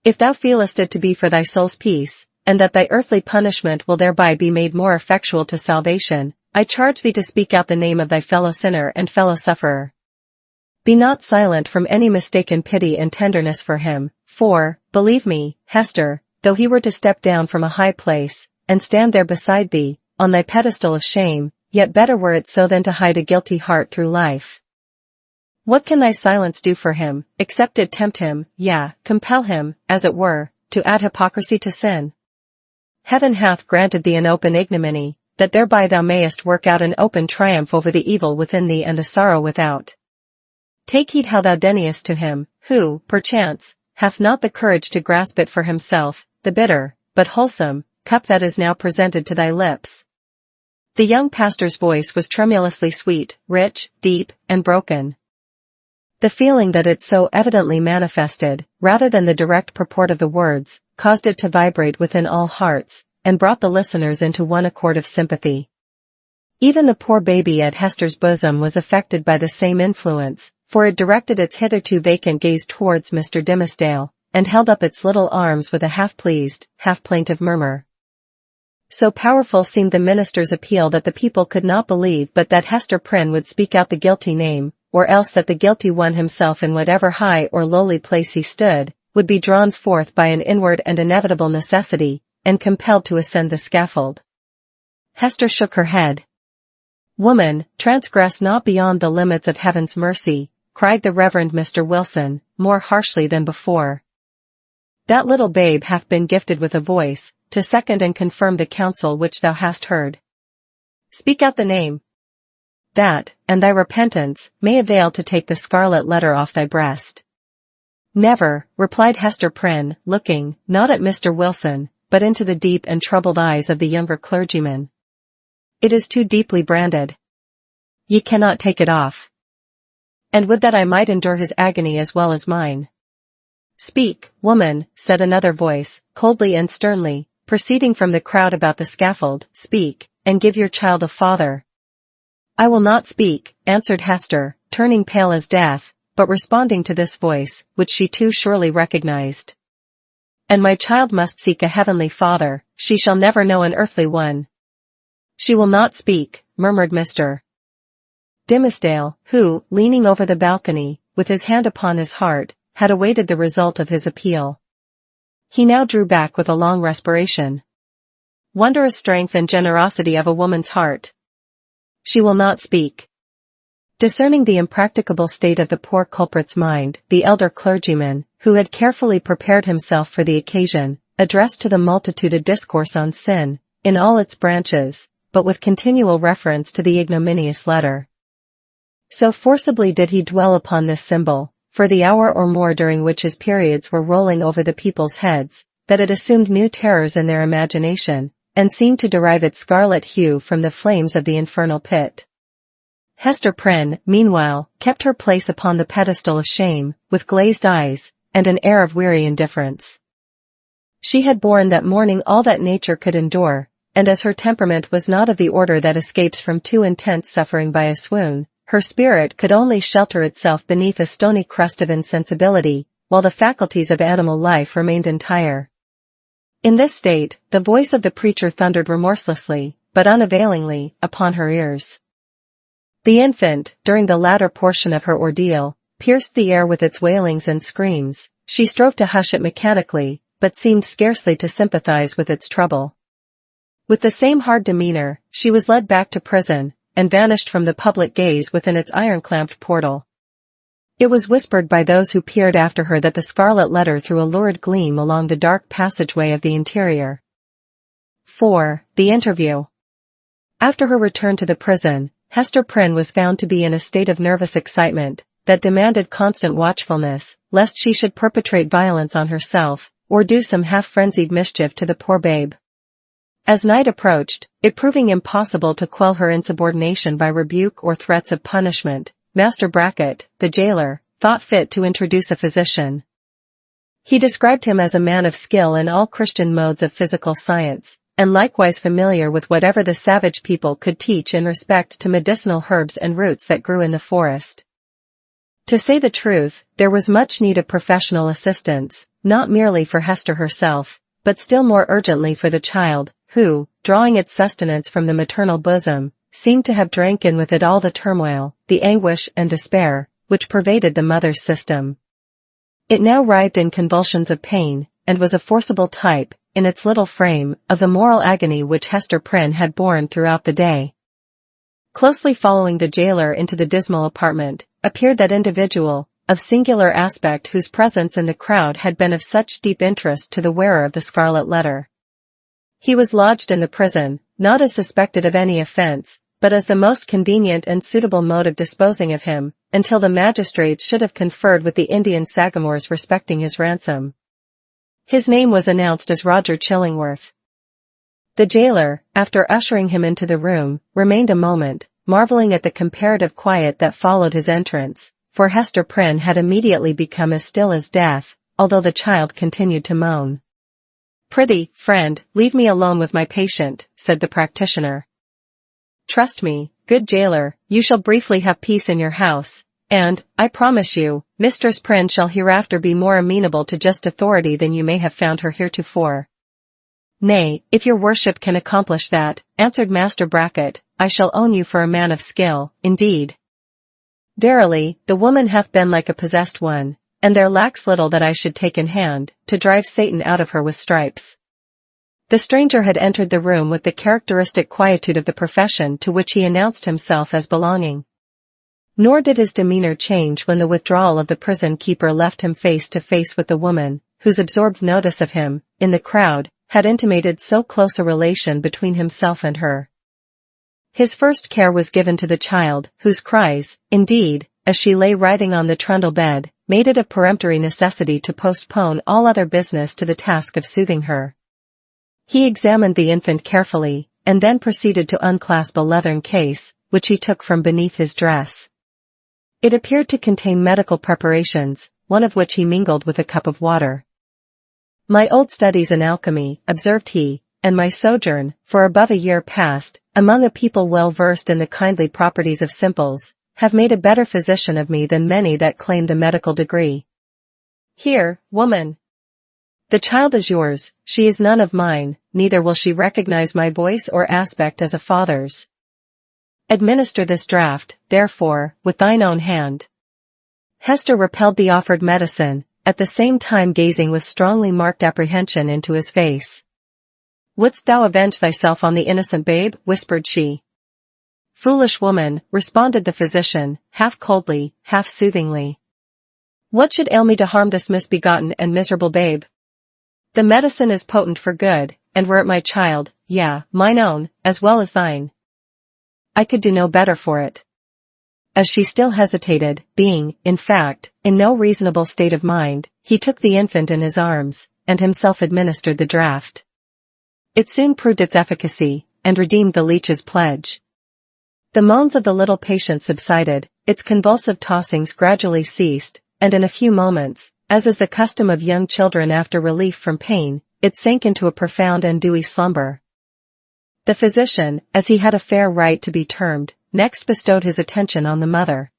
If thou feelest it to be for thy soul's peace, and that thy earthly punishment will thereby be made more effectual to salvation, I charge thee to speak out the name of thy fellow sinner and fellow sufferer. Be not silent from any mistaken pity and tenderness for him, for, believe me, Hester, though he were to step down from a high place, and stand there beside thee, on thy pedestal of shame, yet better were it so than to hide a guilty heart through life. What can thy silence do for him, except it tempt him, yea, compel him, as it were, to add hypocrisy to sin? Heaven hath granted thee an open ignominy, that thereby thou mayest work out an open triumph over the evil within thee and the sorrow without. Take heed how thou deniest to him, who, perchance, hath not the courage to grasp it for himself, the bitter, but wholesome, cup that is now presented to thy lips." The young pastor's voice was tremulously sweet, rich, deep, and broken. The feeling that it so evidently manifested, rather than the direct purport of the words, caused it to vibrate within all hearts, and brought the listeners into one accord of sympathy. Even the poor baby at Hester's bosom was affected by the same influence, for it directed its hitherto vacant gaze towards Mr. Dimmesdale, and held up its little arms with a half-pleased, half-plaintive murmur. So powerful seemed the minister's appeal that the people could not believe but that Hester Prynne would speak out the guilty name, or else that the guilty one himself, in whatever high or lowly place he stood, would be drawn forth by an inward and inevitable necessity, and compelled to ascend the scaffold. Hester shook her head. "Woman, transgress not beyond the limits of heaven's mercy," cried the Reverend Mr. Wilson, more harshly than before. "That little babe hath been gifted with a voice, to second and confirm the counsel which thou hast heard. Speak out the name. That, and thy repentance, may avail to take the scarlet letter off thy breast." "Never," replied Hester Prynne, looking, not at Mr. Wilson, but into the deep and troubled eyes of the younger clergyman. "It is too deeply branded. Ye cannot take it off. And would that I might endure his agony as well as mine." "Speak, woman," said another voice, coldly and sternly, proceeding from the crowd about the scaffold, "speak, and give your child a father." "I will not speak," answered Hester, turning pale as death, but responding to this voice, which she too surely recognized. "And my child must seek a heavenly father, she shall never know an earthly one." "She will not speak," murmured Mr. Dimmesdale, who, leaning over the balcony, with his hand upon his heart, had awaited the result of his appeal. He now drew back with a long respiration. Wondrous strength and generosity of a woman's heart. "She will not speak." Discerning the impracticable state of the poor culprit's mind, the elder clergyman, who had carefully prepared himself for the occasion, addressed to the multitude a discourse on sin, in all its branches, but with continual reference to the ignominious letter. So forcibly did he dwell upon this symbol, for the hour or more during which his periods were rolling over the people's heads, that it assumed new terrors in their imagination, and seemed to derive its scarlet hue from the flames of the infernal pit. Hester Prynne, meanwhile, kept her place upon the pedestal of shame, with glazed eyes, and an air of weary indifference. She had borne that morning all that nature could endure, and as her temperament was not of the order that escapes from too intense suffering by a swoon, her spirit could only shelter itself beneath a stony crust of insensibility, while the faculties of animal life remained entire. In this state, the voice of the preacher thundered remorselessly, but unavailingly, upon her ears. The infant, during the latter portion of her ordeal, pierced the air with its wailings and screams. She strove to hush it mechanically, but seemed scarcely to sympathize with its trouble. With the same hard demeanor, she was led back to prison, and vanished from the public gaze within its iron-clamped portal. It was whispered by those who peered after her that the Scarlet Letter threw a lurid gleam along the dark passageway of the interior. 4. The interview. After her return to the prison, Hester Prynne was found to be in a state of nervous excitement that demanded constant watchfulness, lest she should perpetrate violence on herself, or do some half-frenzied mischief to the poor babe. As night approached, it proving impossible to quell her insubordination by rebuke or threats of punishment, Master Brackett, the jailer, thought fit to introduce a physician. He described him as a man of skill in all Christian modes of physical science, and likewise familiar with whatever the savage people could teach in respect to medicinal herbs and roots that grew in the forest. To say the truth, there was much need of professional assistance, not merely for Hester herself, but still more urgently for the child, who, drawing its sustenance from the maternal bosom, seemed to have drank in with it all the turmoil, the anguish and despair, which pervaded the mother's system. It now writhed in convulsions of pain, and was a forcible type, in its little frame, of the moral agony which Hester Prynne had borne throughout the day. Closely following the jailer into the dismal apartment, appeared that individual, of singular aspect whose presence in the crowd had been of such deep interest to the wearer of the Scarlet Letter. He was lodged in the prison, not as suspected of any offense, but as the most convenient and suitable mode of disposing of him, until the magistrates should have conferred with the Indian sagamores respecting his ransom. His name was announced as Roger Chillingworth. The jailer, after ushering him into the room, remained a moment, marveling at the comparative quiet that followed his entrance, for Hester Prynne had immediately become as still as death, although the child continued to moan. "Prithee, friend, leave me alone with my patient," said the practitioner. "Trust me, good jailer, you shall briefly have peace in your house, and, I promise you, Mistress Prynne shall hereafter be more amenable to just authority than you may have found her heretofore." "Nay, if your worship can accomplish that," answered Master Brackett, "I shall own you for a man of skill, indeed. Verily, the woman hath been like a possessed one, and there lacks little that I should take in hand, to drive Satan out of her with stripes." The stranger had entered the room with the characteristic quietude of the profession to which he announced himself as belonging. Nor did his demeanor change when the withdrawal of the prison keeper left him face to face with the woman, whose absorbed notice of him, in the crowd, had intimated so close a relation between himself and her. His first care was given to the child, whose cries, indeed, as she lay writhing on the trundle bed, made it a peremptory necessity to postpone all other business to the task of soothing her. He examined the infant carefully, and then proceeded to unclasp a leathern case, which he took from beneath his dress. It appeared to contain medical preparations, one of which he mingled with a cup of water. "My old studies in alchemy," observed he, "and my sojourn, for above a year past, among a people well versed in the kindly properties of simples, have made a better physician of me than many that claim the medical degree. Here, woman. The child is yours, she is none of mine, neither will she recognize my voice or aspect as a father's. Administer this draught, therefore, with thine own hand." Hester repelled the offered medicine, at the same time gazing with strongly marked apprehension into his face. "Wouldst thou avenge thyself on the innocent babe?" whispered she. "Foolish woman," responded the physician, half coldly, half soothingly. "What should ail me to harm this misbegotten and miserable babe? The medicine is potent for good, and were it my child, yea, mine own, as well as thine, I could do no better for it." As she still hesitated, being, in fact, in no reasonable state of mind, he took the infant in his arms, and himself administered the draught. It soon proved its efficacy, and redeemed the leech's pledge. The moans of the little patient subsided, its convulsive tossings gradually ceased, and in a few moments, as is the custom of young children after relief from pain, it sank into a profound and dewy slumber. The physician, as he had a fair right to be termed, next bestowed his attention on the mother.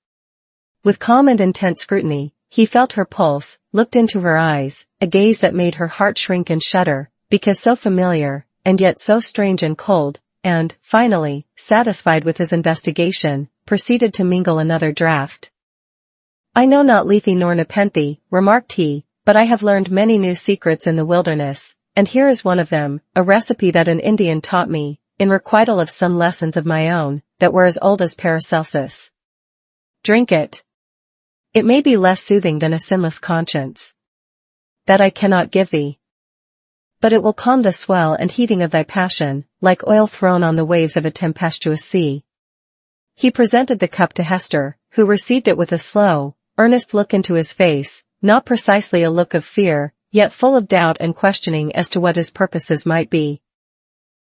With calm and intent scrutiny, he felt her pulse, looked into her eyes, a gaze that made her heart shrink and shudder, because so familiar, and yet so strange and cold, and, finally, satisfied with his investigation, proceeded to mingle another draught. "I know not Lethe nor Nepenthe," remarked he, "but I have learned many new secrets in the wilderness, and here is one of them, a recipe that an Indian taught me, in requital of some lessons of my own, that were as old as Paracelsus. Drink it. It may be less soothing than a sinless conscience. That I cannot give thee. But it will calm the swell and heaving of thy passion, like oil thrown on the waves of a tempestuous sea." He presented the cup to Hester, who received it with a slow, earnest look into his face, not precisely a look of fear, yet full of doubt and questioning as to what his purposes might be.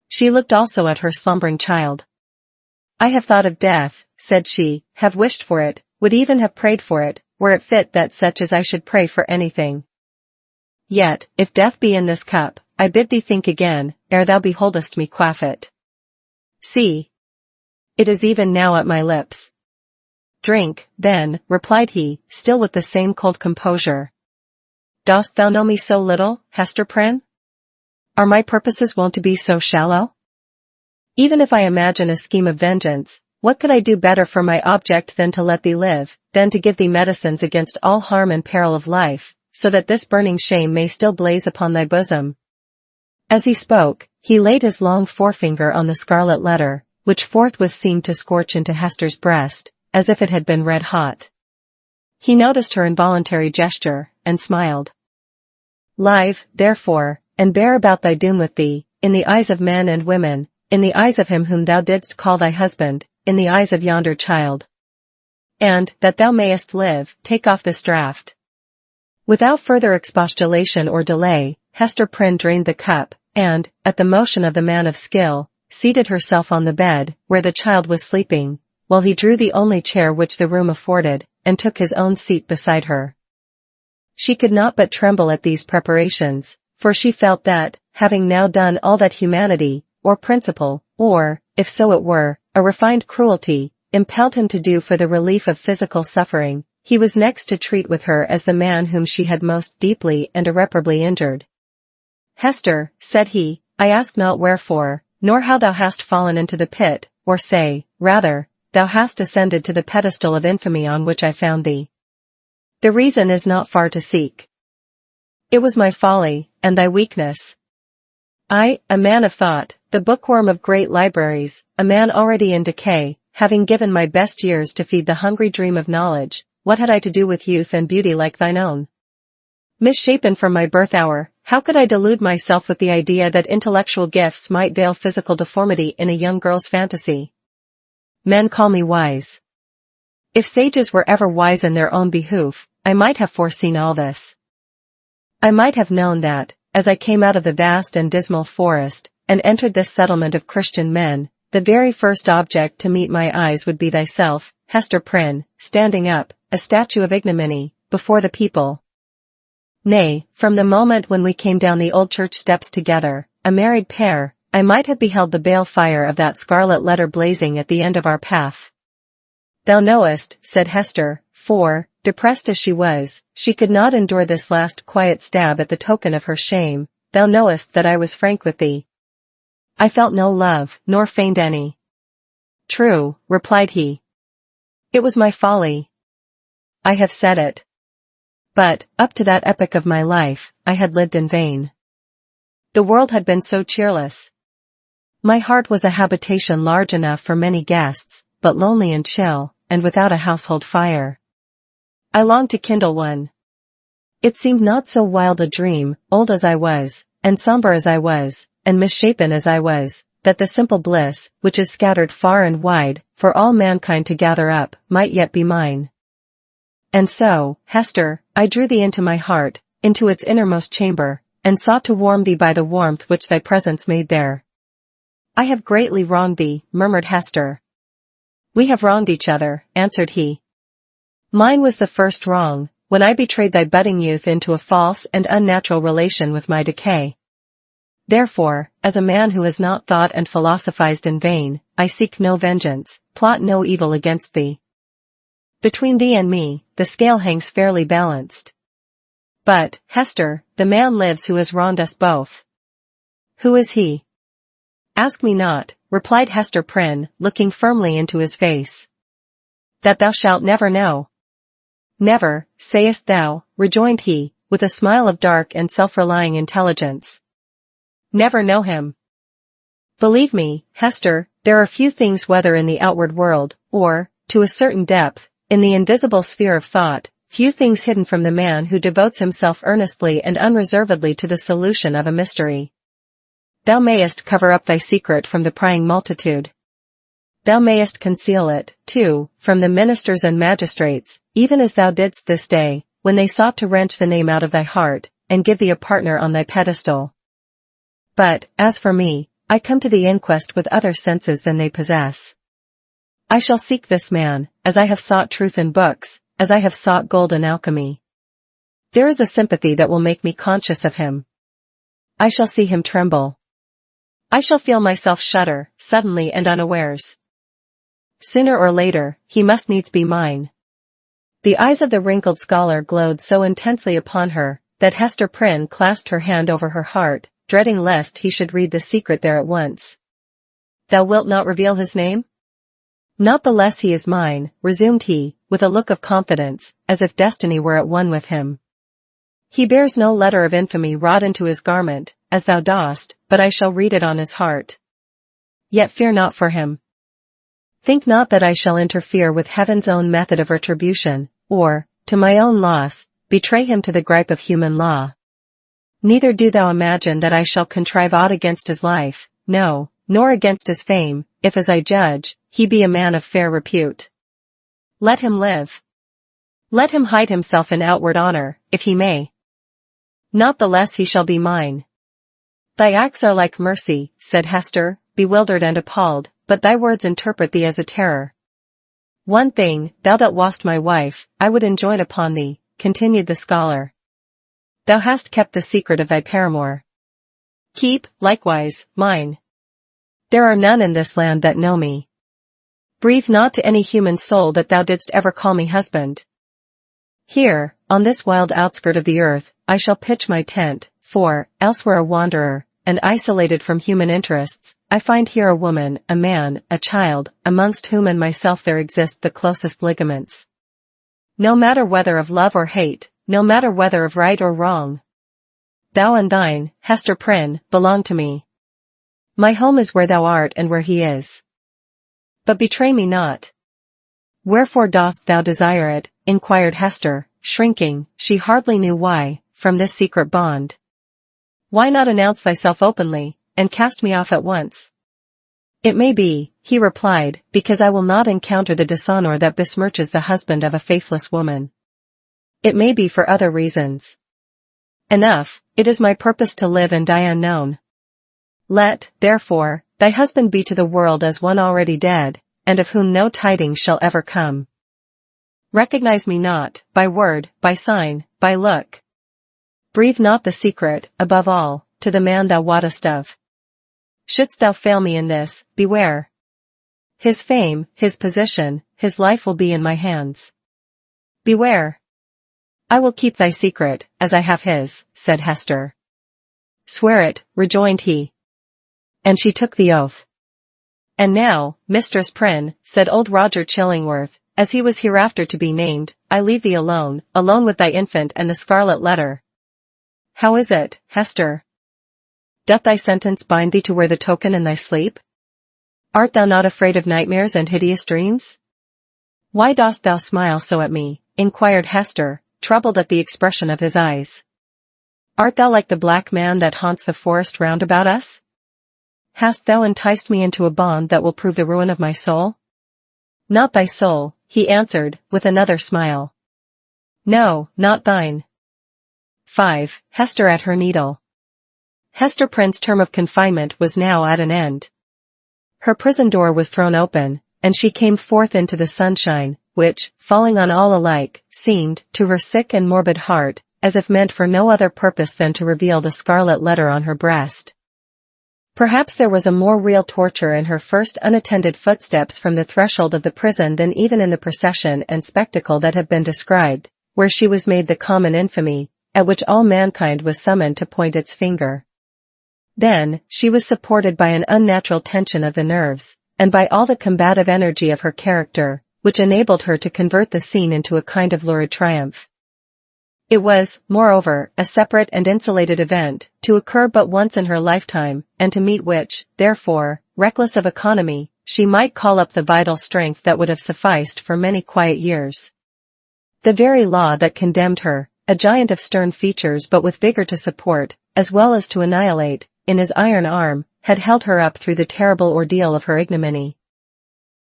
She looked also at her slumbering child. "I have thought of death," said she, "have wished for it, would even have prayed for it, were it fit that such as I should pray for anything. Yet, if death be in this cup, I bid thee think again, ere thou beholdest me quaff it. See. It is even now at my lips." "Drink, then," replied he, still with the same cold composure. "Dost thou know me so little, Hester Prynne? Are my purposes wont to be so shallow? Even if I imagine a scheme of vengeance, what could I do better for my object than to let thee live, than to give thee medicines against all harm and peril of life, so that this burning shame may still blaze upon thy bosom?" As he spoke, he laid his long forefinger on the Scarlet Letter, which forthwith seemed to scorch into Hester's breast, as if it had been red hot. He noticed her involuntary gesture, and smiled. "Live, therefore, and bear about thy doom with thee, in the eyes of men and women, in the eyes of him whom thou didst call thy husband, in the eyes of yonder child. And, that thou mayest live, take off this draught." Without further expostulation or delay, Hester Prynne drained the cup, and, at the motion of the man of skill, seated herself on the bed, where the child was sleeping, while he drew the only chair which the room afforded, and took his own seat beside her. She could not but tremble at these preparations, for she felt that, having now done all that humanity, or principle, or, if so it were, a refined cruelty, impelled him to do for the relief of physical suffering, he was next to treat with her as the man whom she had most deeply and irreparably injured. "Hester," said he, "I ask not wherefore, nor how thou hast fallen into the pit, or say, rather, thou hast ascended to the pedestal of infamy on which I found thee. The reason is not far to seek. It was my folly, and thy weakness. I, a man of thought, the bookworm of great libraries, a man already in decay, having given my best years to feed the hungry dream of knowledge, what had I to do with youth and beauty like thine own? Misshapen from my birth hour, how could I delude myself with the idea that intellectual gifts might veil physical deformity in a young girl's fantasy? Men call me wise. If sages were ever wise in their own behoof, I might have foreseen all this. I might have known that, as I came out of the vast and dismal forest, and entered this settlement of Christian men, the very first object to meet my eyes would be thyself, Hester Prynne, standing up, a statue of ignominy, before the people. Nay, from the moment when we came down the old church steps together, a married pair, I might have beheld the bale fire of that Scarlet Letter blazing at the end of our path. Thou knowest, said Hester, for, depressed as she was, she could not endure this last quiet stab at the token of her shame, thou knowest that I was frank with thee. I felt no love, nor feigned any. True, replied he. It was my folly. I have said it. But, up to that epoch of my life, I had lived in vain. The world had been so cheerless. My heart was a habitation large enough for many guests, but lonely and chill, and without a household fire. I longed to kindle one. It seemed not so wild a dream, old as I was, and somber as I was, and misshapen as I was, that the simple bliss, which is scattered far and wide, for all mankind to gather up, might yet be mine. And so, Hester, I drew thee into my heart, into its innermost chamber, and sought to warm thee by the warmth which thy presence made there. I have greatly wronged thee, murmured Hester. We have wronged each other, answered he. Mine was the first wrong, when I betrayed thy budding youth into a false and unnatural relation with my decay. Therefore, as a man who has not thought and philosophized in vain, I seek no vengeance, plot no evil against thee. Between thee and me, the scale hangs fairly balanced. But, Hester, the man lives who has wronged us both. Who is he? Ask me not, replied Hester Prynne, looking firmly into his face. That thou shalt never know. Never, sayest thou, rejoined he, with a smile of dark and self-relying intelligence. Never know him. Believe me, Hester, there are few things whether in the outward world, or, to a certain depth, in the invisible sphere of thought, few things hidden from the man who devotes himself earnestly and unreservedly to the solution of a mystery. Thou mayest cover up thy secret from the prying multitude. Thou mayest conceal it, too, from the ministers and magistrates, even as thou didst this day, when they sought to wrench the name out of thy heart, and give thee a partner on thy pedestal. But, as for me, I come to the inquest with other senses than they possess. I shall seek this man, as I have sought truth in books, as I have sought gold in alchemy. There is a sympathy that will make me conscious of him. I shall see him tremble. I shall feel myself shudder, suddenly and unawares. Sooner or later, he must needs be mine. The eyes of the wrinkled scholar glowed so intensely upon her, that Hester Prynne clasped her hand over her heart, dreading lest he should read the secret there at once. Thou wilt not reveal his name? Not the less he is mine, resumed he, with a look of confidence, as if destiny were at one with him. He bears no letter of infamy wrought into his garment, as thou dost, but I shall read it on his heart. Yet fear not for him. Think not that I shall interfere with heaven's own method of retribution, or, to my own loss, betray him to the gripe of human law. Neither do thou imagine that I shall contrive aught against his life, no, nor against his fame, if as I judge, he be a man of fair repute. Let him live. Let him hide himself in outward honor, if he may. Not the less he shall be mine. Thy acts are like mercy, said Hester, bewildered and appalled, but thy words interpret thee as a terror. One thing, thou that wast my wife, I would enjoin upon thee, continued the scholar. Thou hast kept the secret of thy paramour. Keep, likewise, mine. There are none in this land that know me. Breathe not to any human soul that thou didst ever call me husband. Here, on this wild outskirt of the earth, I shall pitch my tent, for, elsewhere a wanderer, and isolated from human interests, I find here a woman, a man, a child, amongst whom and myself there exist the closest ligaments. No matter whether of love or hate, no matter whether of right or wrong. Thou and thine, Hester Prynne, belong to me. My home is where thou art and where he is. But betray me not. Wherefore dost thou desire it? Inquired Hester, shrinking, she hardly knew why, from this secret bond. Why not announce thyself openly, and cast me off at once? It may be, he replied, because I will not encounter the dishonor that besmirches the husband of a faithless woman. It may be for other reasons. Enough, it is my purpose to live and die unknown. Let, therefore, thy husband be to the world as one already dead, and of whom no tidings shall ever come. Recognize me not, by word, by sign, by look. Breathe not the secret, above all, to the man thou wottest of. Shouldst thou fail me in this, beware. His fame, his position, his life will be in my hands. Beware. I will keep thy secret, as I have his, said Hester. Swear it, rejoined he. And she took the oath. And now, Mistress Prynne, said old Roger Chillingworth, as he was hereafter to be named, I leave thee alone, alone with thy infant and the Scarlet Letter. How is it, Hester? Doth thy sentence bind thee to wear the token in thy sleep? Art thou not afraid of nightmares and hideous dreams? Why dost thou smile so at me? Inquired Hester, troubled at the expression of his eyes. Art thou like the black man that haunts the forest round about us? Hast thou enticed me into a bond that will prove the ruin of my soul? Not thy soul, he answered, with another smile. No, not thine. 5. Hester at her needle. Hester Prynne's term of confinement was now at an end. Her prison door was thrown open, and she came forth into the sunshine, which, falling on all alike, seemed, to her sick and morbid heart, as if meant for no other purpose than to reveal the scarlet letter on her breast. Perhaps there was a more real torture in her first unattended footsteps from the threshold of the prison than even in the procession and spectacle that have been described, where she was made the common infamy, at which all mankind was summoned to point its finger. Then, she was supported by an unnatural tension of the nerves, and by all the combative energy of her character, which enabled her to convert the scene into a kind of lurid triumph. It was, moreover, a separate and insulated event, to occur but once in her lifetime, and to meet which, therefore, reckless of economy, she might call up the vital strength that would have sufficed for many quiet years. The very law that condemned her, a giant of stern features but with vigor to support, as well as to annihilate, in his iron arm, had held her up through the terrible ordeal of her ignominy.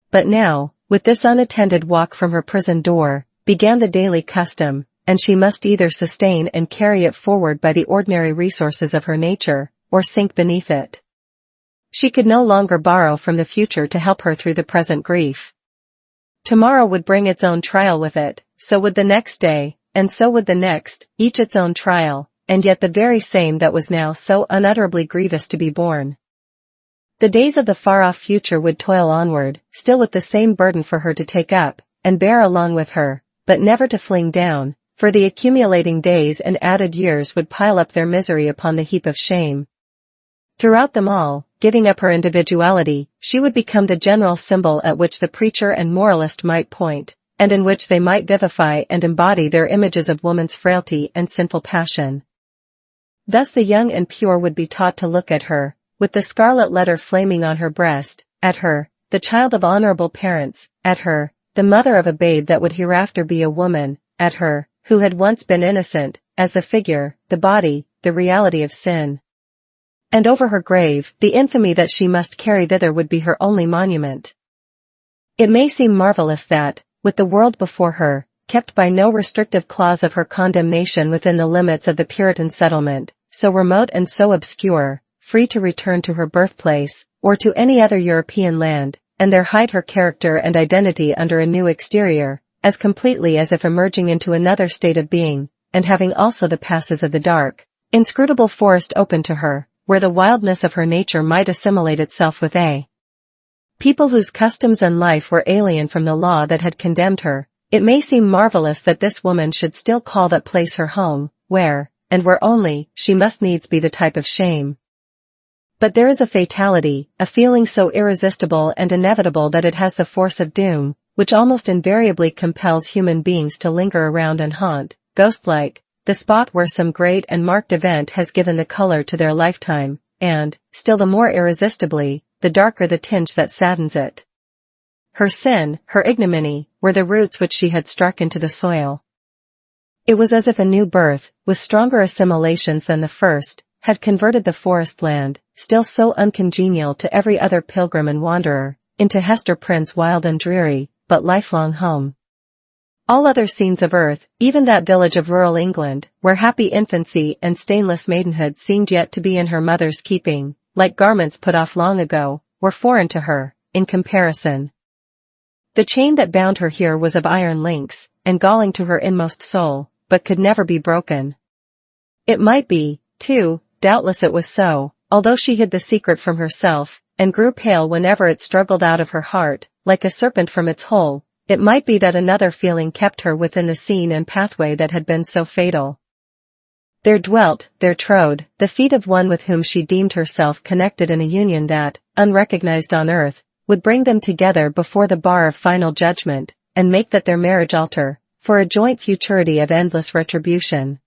But now, with this unattended walk from her prison door, began the daily custom, and she must either sustain and carry it forward by the ordinary resources of her nature, or sink beneath it. She could no longer borrow from the future to help her through the present grief. Tomorrow would bring its own trial with it, so would the next day, and so would the next, each its own trial, and yet the very same that was now so unutterably grievous to be borne. The days of the far-off future would toil onward, still with the same burden for her to take up, and bear along with her, but never to fling down, for the accumulating days and added years would pile up their misery upon the heap of shame. Throughout them all, giving up her individuality, she would become the general symbol at which the preacher and moralist might point, and in which they might vivify and embody their images of woman's frailty and sinful passion. Thus the young and pure would be taught to look at her, with the scarlet letter flaming on her breast, at her, the child of honorable parents, at her, the mother of a babe that would hereafter be a woman, at her, who had once been innocent, as the figure, the body, the reality of sin. And over her grave, the infamy that she must carry thither would be her only monument. It may seem marvelous that, with the world before her, kept by no restrictive clause of her condemnation within the limits of the Puritan settlement, so remote and so obscure, free to return to her birthplace, or to any other European land, and there hide her character and identity under a new exterior, as completely as if emerging into another state of being, and having also the passes of the dark, inscrutable forest open to her, where the wildness of her nature might assimilate itself with a people whose customs and life were alien from the law that had condemned her. It may seem marvelous that this woman should still call that place her home, where, and where only, she must needs be the type of shame. But there is a fatality, a feeling so irresistible and inevitable that it has the force of doom, which almost invariably compels human beings to linger around and haunt, ghost-like, the spot where some great and marked event has given the color to their lifetime, and, still the more irresistibly, the darker the tinge that saddens it. Her sin, her ignominy, were the roots which she had struck into the soil. It was as if a new birth, with stronger assimilations than the first, had converted the forest land, still so uncongenial to every other pilgrim and wanderer, into Hester Prynne's wild and dreary, but lifelong home. All other scenes of earth, even that village of rural England, where happy infancy and stainless maidenhood seemed yet to be in her mother's keeping, like garments put off long ago, were foreign to her, in comparison. The chain that bound her here was of iron links, and galling to her inmost soul, but could never be broken. It might be, too, doubtless it was so, although she hid the secret from herself, and grew pale whenever it struggled out of her heart, like a serpent from its hole. It might be that another feeling kept her within the scene and pathway that had been so fatal. There dwelt, there trode, the feet of one with whom she deemed herself connected in a union that, unrecognized on earth, would bring them together before the bar of final judgment, and make that their marriage altar, for a joint futurity of endless retribution.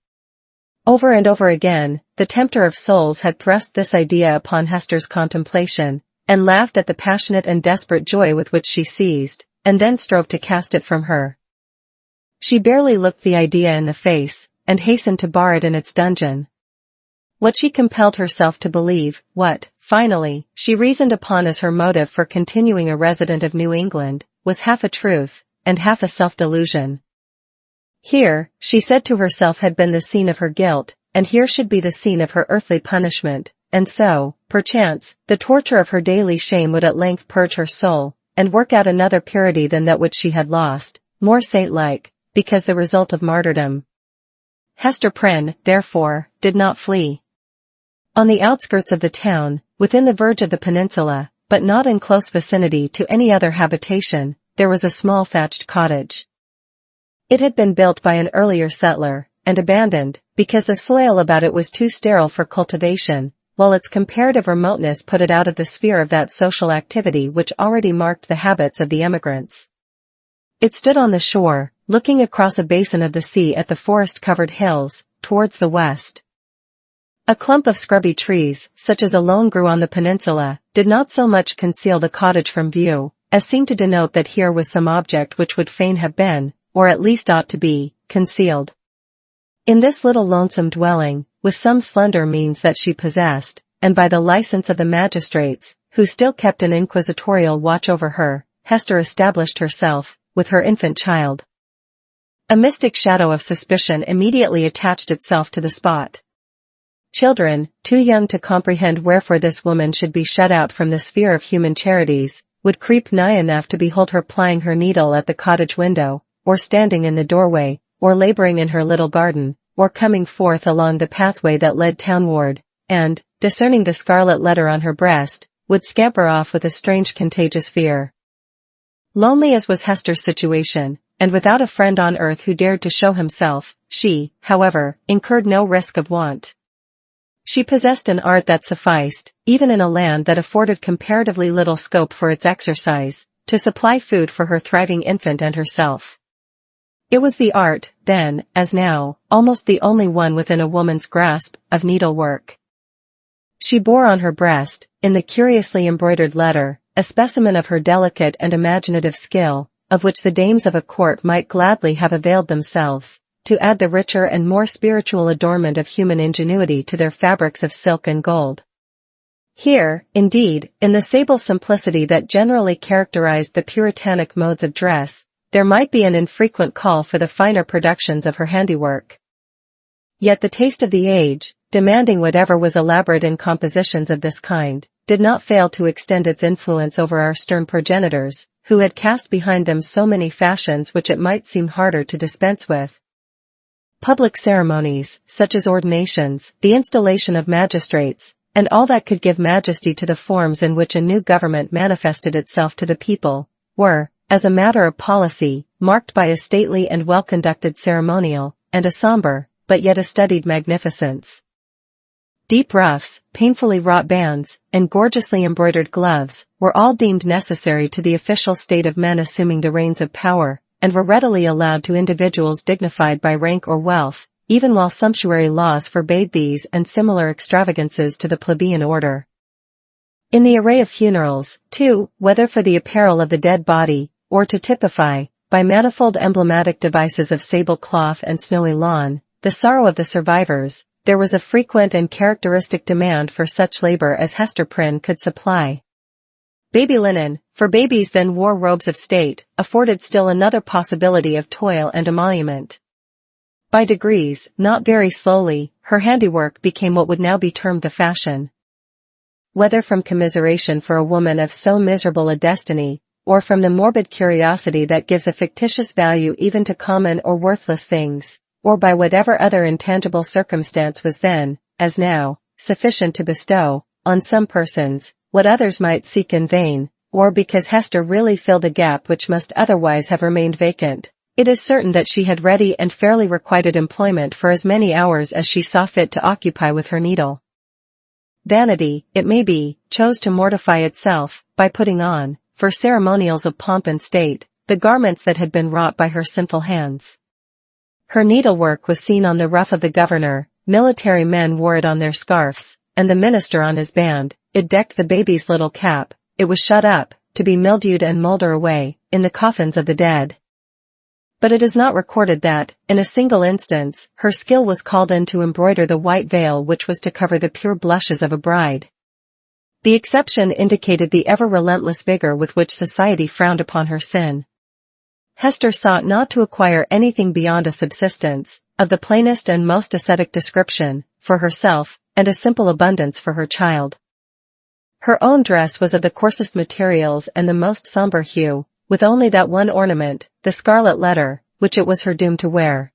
Over and over again, the tempter of souls had thrust this idea upon Hester's contemplation, and laughed at the passionate and desperate joy with which she seized, and then strove to cast it from her. She barely looked the idea in the face, and hastened to bar it in its dungeon. What she compelled herself to believe, what, finally, she reasoned upon as her motive for continuing a resident of New England, was half a truth, and half a self-delusion. Here, she said to herself, had been the scene of her guilt, and here should be the scene of her earthly punishment, and so, perchance, the torture of her daily shame would at length purge her soul, and work out another purity than that which she had lost, more saint-like, because the result of martyrdom. Hester Prynne, therefore, did not flee. On the outskirts of the town, within the verge of the peninsula, but not in close vicinity to any other habitation, there was a small thatched cottage. It had been built by an earlier settler, and abandoned, because the soil about it was too sterile for cultivation, while its comparative remoteness put it out of the sphere of that social activity which already marked the habits of the emigrants. It stood on the shore, looking across a basin of the sea at the forest-covered hills, towards the west. A clump of scrubby trees, such as alone grew on the peninsula, did not so much conceal the cottage from view, as seemed to denote that here was some object which would fain have been, or at least ought to be, concealed. In this little lonesome dwelling, with some slender means that she possessed, and by the license of the magistrates, who still kept an inquisitorial watch over her, Hester established herself, with her infant child. A mystic shadow of suspicion immediately attached itself to the spot. Children, too young to comprehend wherefore this woman should be shut out from the sphere of human charities, would creep nigh enough to behold her plying her needle at the cottage window, or standing in the doorway, or laboring in her little garden, or coming forth along the pathway that led townward, and, discerning the scarlet letter on her breast, would scamper off with a strange contagious fear. Lonely as was Hester's situation, and without a friend on earth who dared to show himself, she, however, incurred no risk of want. She possessed an art that sufficed, even in a land that afforded comparatively little scope for its exercise, to supply food for her thriving infant and herself. It was the art, then, as now, almost the only one within a woman's grasp, of needlework. She bore on her breast, in the curiously embroidered letter, a specimen of her delicate and imaginative skill, of which the dames of a court might gladly have availed themselves, to add the richer and more spiritual adornment of human ingenuity to their fabrics of silk and gold. Here, indeed, in the sable simplicity that generally characterized the Puritanic modes of dress, there might be an infrequent call for the finer productions of her handiwork. Yet the taste of the age, demanding whatever was elaborate in compositions of this kind, did not fail to extend its influence over our stern progenitors, who had cast behind them so many fashions which it might seem harder to dispense with. Public ceremonies, such as ordinations, the installation of magistrates, and all that could give majesty to the forms in which a new government manifested itself to the people, were, as a matter of policy, marked by a stately and well-conducted ceremonial, and a somber, but yet a studied magnificence. Deep ruffs, painfully wrought bands, and gorgeously embroidered gloves, were all deemed necessary to the official state of men assuming the reins of power, and were readily allowed to individuals dignified by rank or wealth, even while sumptuary laws forbade these and similar extravagances to the plebeian order. In the array of funerals, too, whether for the apparel of the dead body, or to typify, by manifold emblematic devices of sable cloth and snowy lawn, the sorrow of the survivors, there was a frequent and characteristic demand for such labor as Hester Prynne could supply. Baby linen, for babies then wore robes of state, afforded still another possibility of toil and emolument. By degrees, not very slowly, her handiwork became what would now be termed the fashion. Whether from commiseration for a woman of so miserable a destiny, or from the morbid curiosity that gives a fictitious value even to common or worthless things, or by whatever other intangible circumstance was then, as now, sufficient to bestow, on some persons, what others might seek in vain, or because Hester really filled a gap which must otherwise have remained vacant, it is certain that she had ready and fairly requited employment for as many hours as she saw fit to occupy with her needle. Vanity, it may be, chose to mortify itself, by putting on, for ceremonials of pomp and state, the garments that had been wrought by her sinful hands. Her needlework was seen on the ruff of the governor, military men wore it on their scarfs, and the minister on his band, it decked the baby's little cap, it was shut up, to be mildewed and moulder away, in the coffins of the dead. But it is not recorded that, in a single instance, her skill was called in to embroider the white veil which was to cover the pure blushes of a bride. The exception indicated the ever-relentless vigor with which society frowned upon her sin. Hester sought not to acquire anything beyond a subsistence, of the plainest and most ascetic description, for herself, and a simple abundance for her child. Her own dress was of the coarsest materials and the most somber hue, with only that one ornament, the scarlet letter, which it was her doom to wear.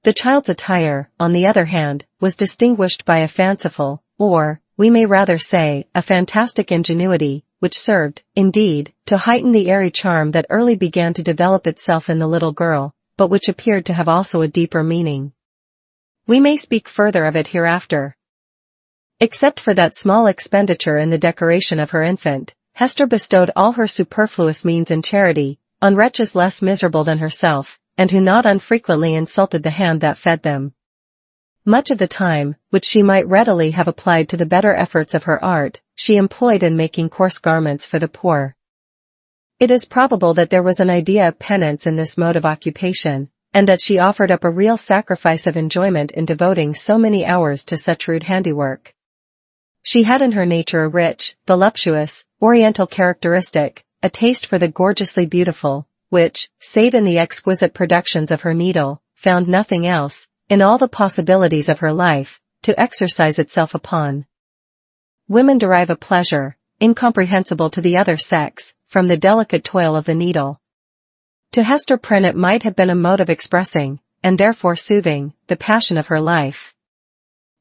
The child's attire, on the other hand, was distinguished by a fanciful, or, we may rather say, a fantastic ingenuity, which served, indeed, to heighten the airy charm that early began to develop itself in the little girl, but which appeared to have also a deeper meaning. We may speak further of it hereafter. Except for that small expenditure in the decoration of her infant, Hester bestowed all her superfluous means in charity, on wretches less miserable than herself, and who not unfrequently insulted the hand that fed them. Much of the time, which she might readily have applied to the better efforts of her art, she employed in making coarse garments for the poor. It is probable that there was an idea of penance in this mode of occupation, and that she offered up a real sacrifice of enjoyment in devoting so many hours to such rude handiwork. She had in her nature a rich, voluptuous, oriental characteristic, a taste for the gorgeously beautiful, which, save in the exquisite productions of her needle, found nothing else, in all the possibilities of her life, to exercise itself upon. Women derive a pleasure, incomprehensible to the other sex, from the delicate toil of the needle. To Hester Prynne it might have been a mode of expressing, and therefore soothing, the passion of her life.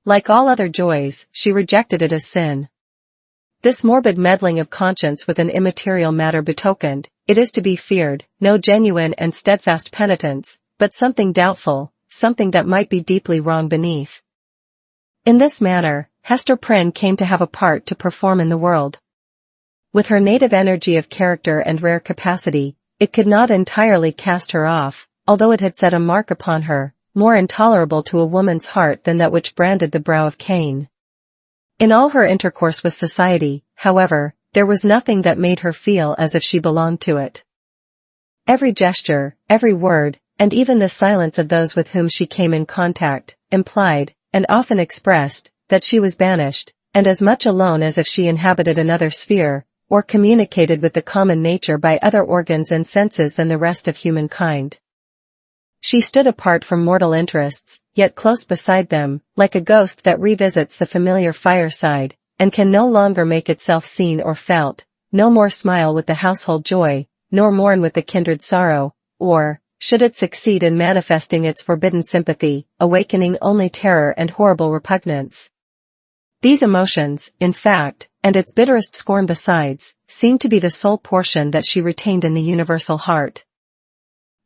Like all other joys, she rejected it as sin. This morbid meddling of conscience with an immaterial matter betokened, it is to be feared, no genuine and steadfast penitence, but something doubtful, something that might be deeply wrong beneath. In this manner, Hester Prynne came to have a part to perform in the world. With her native energy of character and rare capacity, it could not entirely cast her off, although it had set a mark upon her, more intolerable to a woman's heart than that which branded the brow of Cain. In all her intercourse with society, however, there was nothing that made her feel as if she belonged to it. Every gesture, every word, and even the silence of those with whom she came in contact, implied, and often expressed, that she was banished, and as much alone as if she inhabited another sphere, or communicated with the common nature by other organs and senses than the rest of humankind. She stood apart from mortal interests, yet close beside them, like a ghost that revisits the familiar fireside, and can no longer make itself seen or felt, no more smile with the household joy, nor mourn with the kindred sorrow, or, should it succeed in manifesting its forbidden sympathy, awakening only terror and horrible repugnance. These emotions, in fact, and its bitterest scorn besides, seemed to be the sole portion that she retained in the universal heart.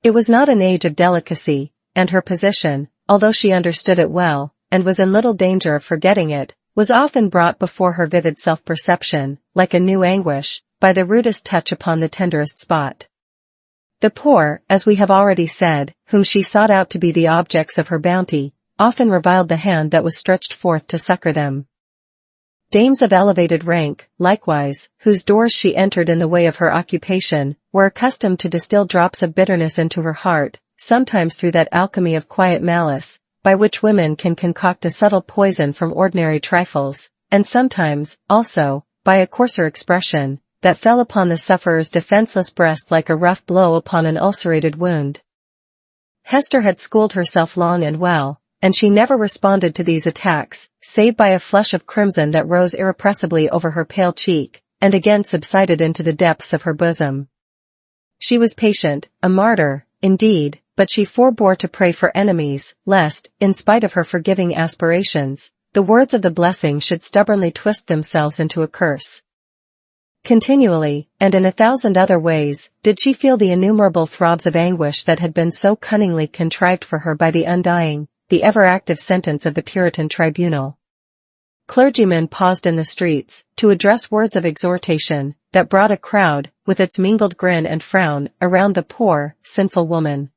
It was not an age of delicacy, and her position, although she understood it well, and was in little danger of forgetting it, was often brought before her vivid self-perception, like a new anguish, by the rudest touch upon the tenderest spot. The poor, as we have already said, whom she sought out to be the objects of her bounty, often reviled the hand that was stretched forth to succor them. Dames of elevated rank, likewise, whose doors she entered in the way of her occupation, were accustomed to distill drops of bitterness into her heart, sometimes through that alchemy of quiet malice, by which women can concoct a subtle poison from ordinary trifles, and sometimes, also, by a coarser expression, that fell upon the sufferer's defenseless breast like a rough blow upon an ulcerated wound. Hester had schooled herself long and well, and she never responded to these attacks, save by a flush of crimson that rose irrepressibly over her pale cheek, and again subsided into the depths of her bosom. She was patient, a martyr, indeed, but she forbore to pray for enemies, lest, in spite of her forgiving aspirations, the words of the blessing should stubbornly twist themselves into a curse. Continually, and in 1,000 other ways, did she feel the innumerable throbs of anguish that had been so cunningly contrived for her by the undying, the ever-active sentence of the Puritan tribunal. Clergymen paused in the streets, to address words of exhortation, that brought a crowd, with its mingled grin and frown, around the poor, sinful woman.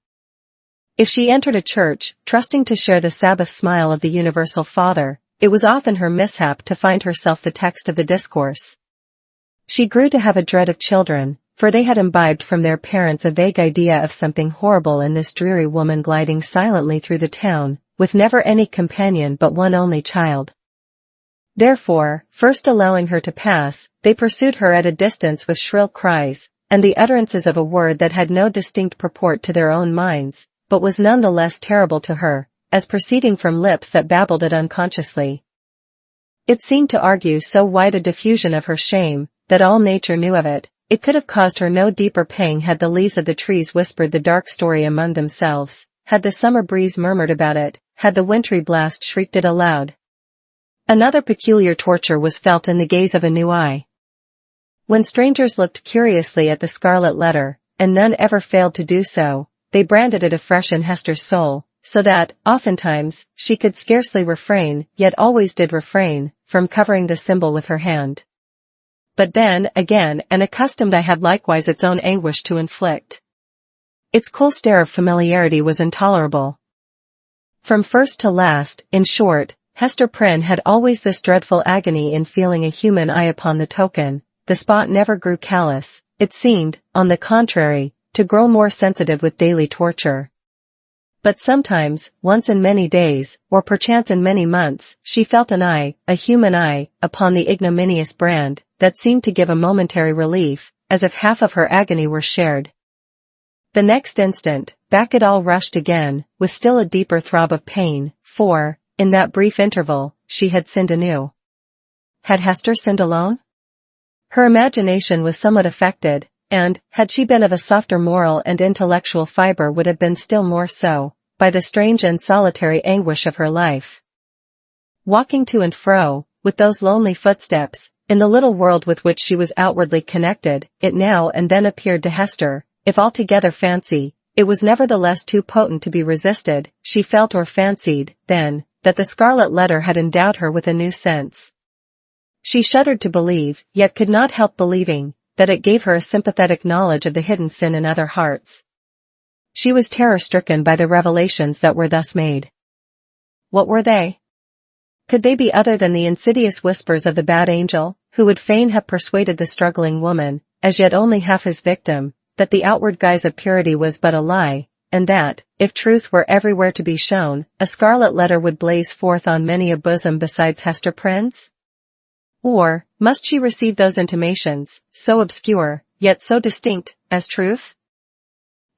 If she entered a church, trusting to share the Sabbath smile of the universal Father, it was often her mishap to find herself the text of the discourse. She grew to have a dread of children, for they had imbibed from their parents a vague idea of something horrible in this dreary woman gliding silently through the town, with never any companion but one only child. Therefore, first allowing her to pass, they pursued her at a distance with shrill cries, and the utterances of a word that had no distinct purport to their own minds, but was none the less terrible to her, as proceeding from lips that babbled it unconsciously. It seemed to argue so wide a diffusion of her shame, that all nature knew of it. It could have caused her no deeper pang had the leaves of the trees whispered the dark story among themselves, had the summer breeze murmured about it, had the wintry blast shrieked it aloud. Another peculiar torture was felt in the gaze of a new eye. When strangers looked curiously at the Scarlet Letter, and none ever failed to do so, they branded it afresh in Hester's soul, so that, oftentimes, she could scarcely refrain, yet always did refrain, from covering the symbol with her hand. But then, again, an accustomed eye had likewise its own anguish to inflict. Its cool stare of familiarity was intolerable. From first to last, in short, Hester Prynne had always this dreadful agony in feeling a human eye upon the token. The spot never grew callous, it seemed, on the contrary, to grow more sensitive with daily torture. But sometimes, once in many days, or perchance in many months, she felt an eye, a human eye, upon the ignominious brand, that seemed to give a momentary relief, as if half of her agony were shared. The next instant, back it all rushed again, with still a deeper throb of pain, for, in that brief interval, she had sinned anew. Had Hester sinned alone? Her imagination was somewhat affected, and, had she been of a softer moral and intellectual fibre, would have been still more so, by the strange and solitary anguish of her life. Walking to and fro, with those lonely footsteps, in the little world with which she was outwardly connected, it now and then appeared to Hester, if altogether fancy, it was nevertheless too potent to be resisted. She felt or fancied, then, that the Scarlet Letter had endowed her with a new sense. She shuddered to believe, yet could not help believing, that it gave her a sympathetic knowledge of the hidden sin in other hearts. She was terror-stricken by the revelations that were thus made. What were they? Could they be other than the insidious whispers of the bad angel, who would fain have persuaded the struggling woman, as yet only half his victim, that the outward guise of purity was but a lie, and that, if truth were everywhere to be shown, a Scarlet Letter would blaze forth on many a bosom besides Hester Prynne's? Or, must she receive those intimations, so obscure, yet so distinct, as truth?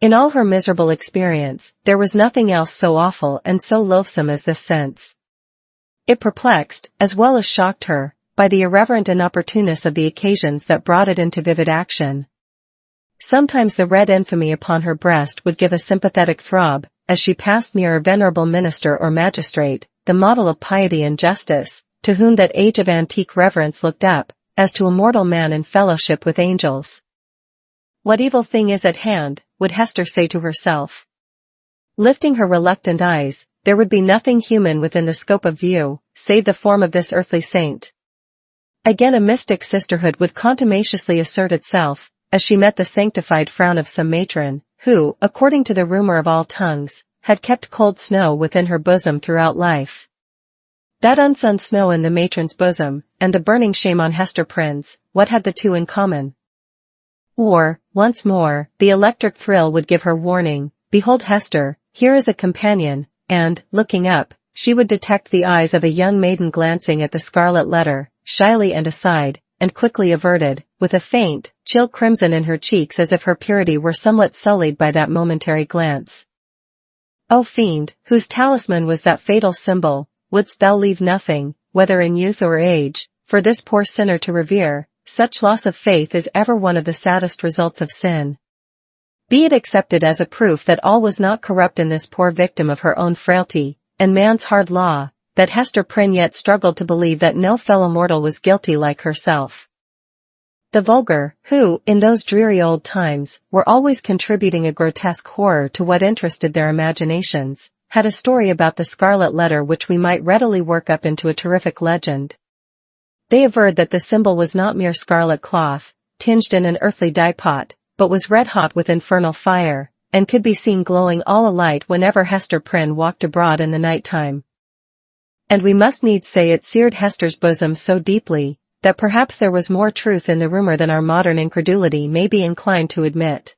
In all her miserable experience, there was nothing else so awful and so loathsome as this sense. It perplexed, as well as shocked her, by the irreverent inopportuneness of the occasions that brought it into vivid action. Sometimes the red infamy upon her breast would give a sympathetic throb, as she passed near a venerable minister or magistrate, the model of piety and justice, to whom that age of antique reverence looked up, as to a mortal man in fellowship with angels. What evil thing is at hand, would Hester say to herself. Lifting her reluctant eyes, there would be nothing human within the scope of view, save the form of this earthly saint. Again a mystic sisterhood would contumaciously assert itself, as she met the sanctified frown of some matron, who, according to the rumor of all tongues, had kept cold snow within her bosom throughout life. That unsunned snow in the matron's bosom, and the burning shame on Hester Prynne's, what had the two in common? Or, once more, the electric thrill would give her warning, behold Hester, here is a companion, and, looking up, she would detect the eyes of a young maiden glancing at the Scarlet Letter, shyly and aside, and quickly averted, with a faint, chill crimson in her cheeks as if her purity were somewhat sullied by that momentary glance. O fiend, whose talisman was that fatal symbol, wouldst thou leave nothing, whether in youth or age, for this poor sinner to revere? Such loss of faith is ever one of the saddest results of sin. Be it accepted as a proof that all was not corrupt in this poor victim of her own frailty, and man's hard law, that Hester Prynne yet struggled to believe that no fellow mortal was guilty like herself. The vulgar, who, in those dreary old times, were always contributing a grotesque horror to what interested their imaginations, had a story about the Scarlet Letter which we might readily work up into a terrific legend. They averred that the symbol was not mere scarlet cloth, tinged in an earthly dye-pot, but was red-hot with infernal fire, and could be seen glowing all alight whenever Hester Prynne walked abroad in the night-time. And we must needs say it seared Hester's bosom so deeply, that perhaps there was more truth in the rumor than our modern incredulity may be inclined to admit.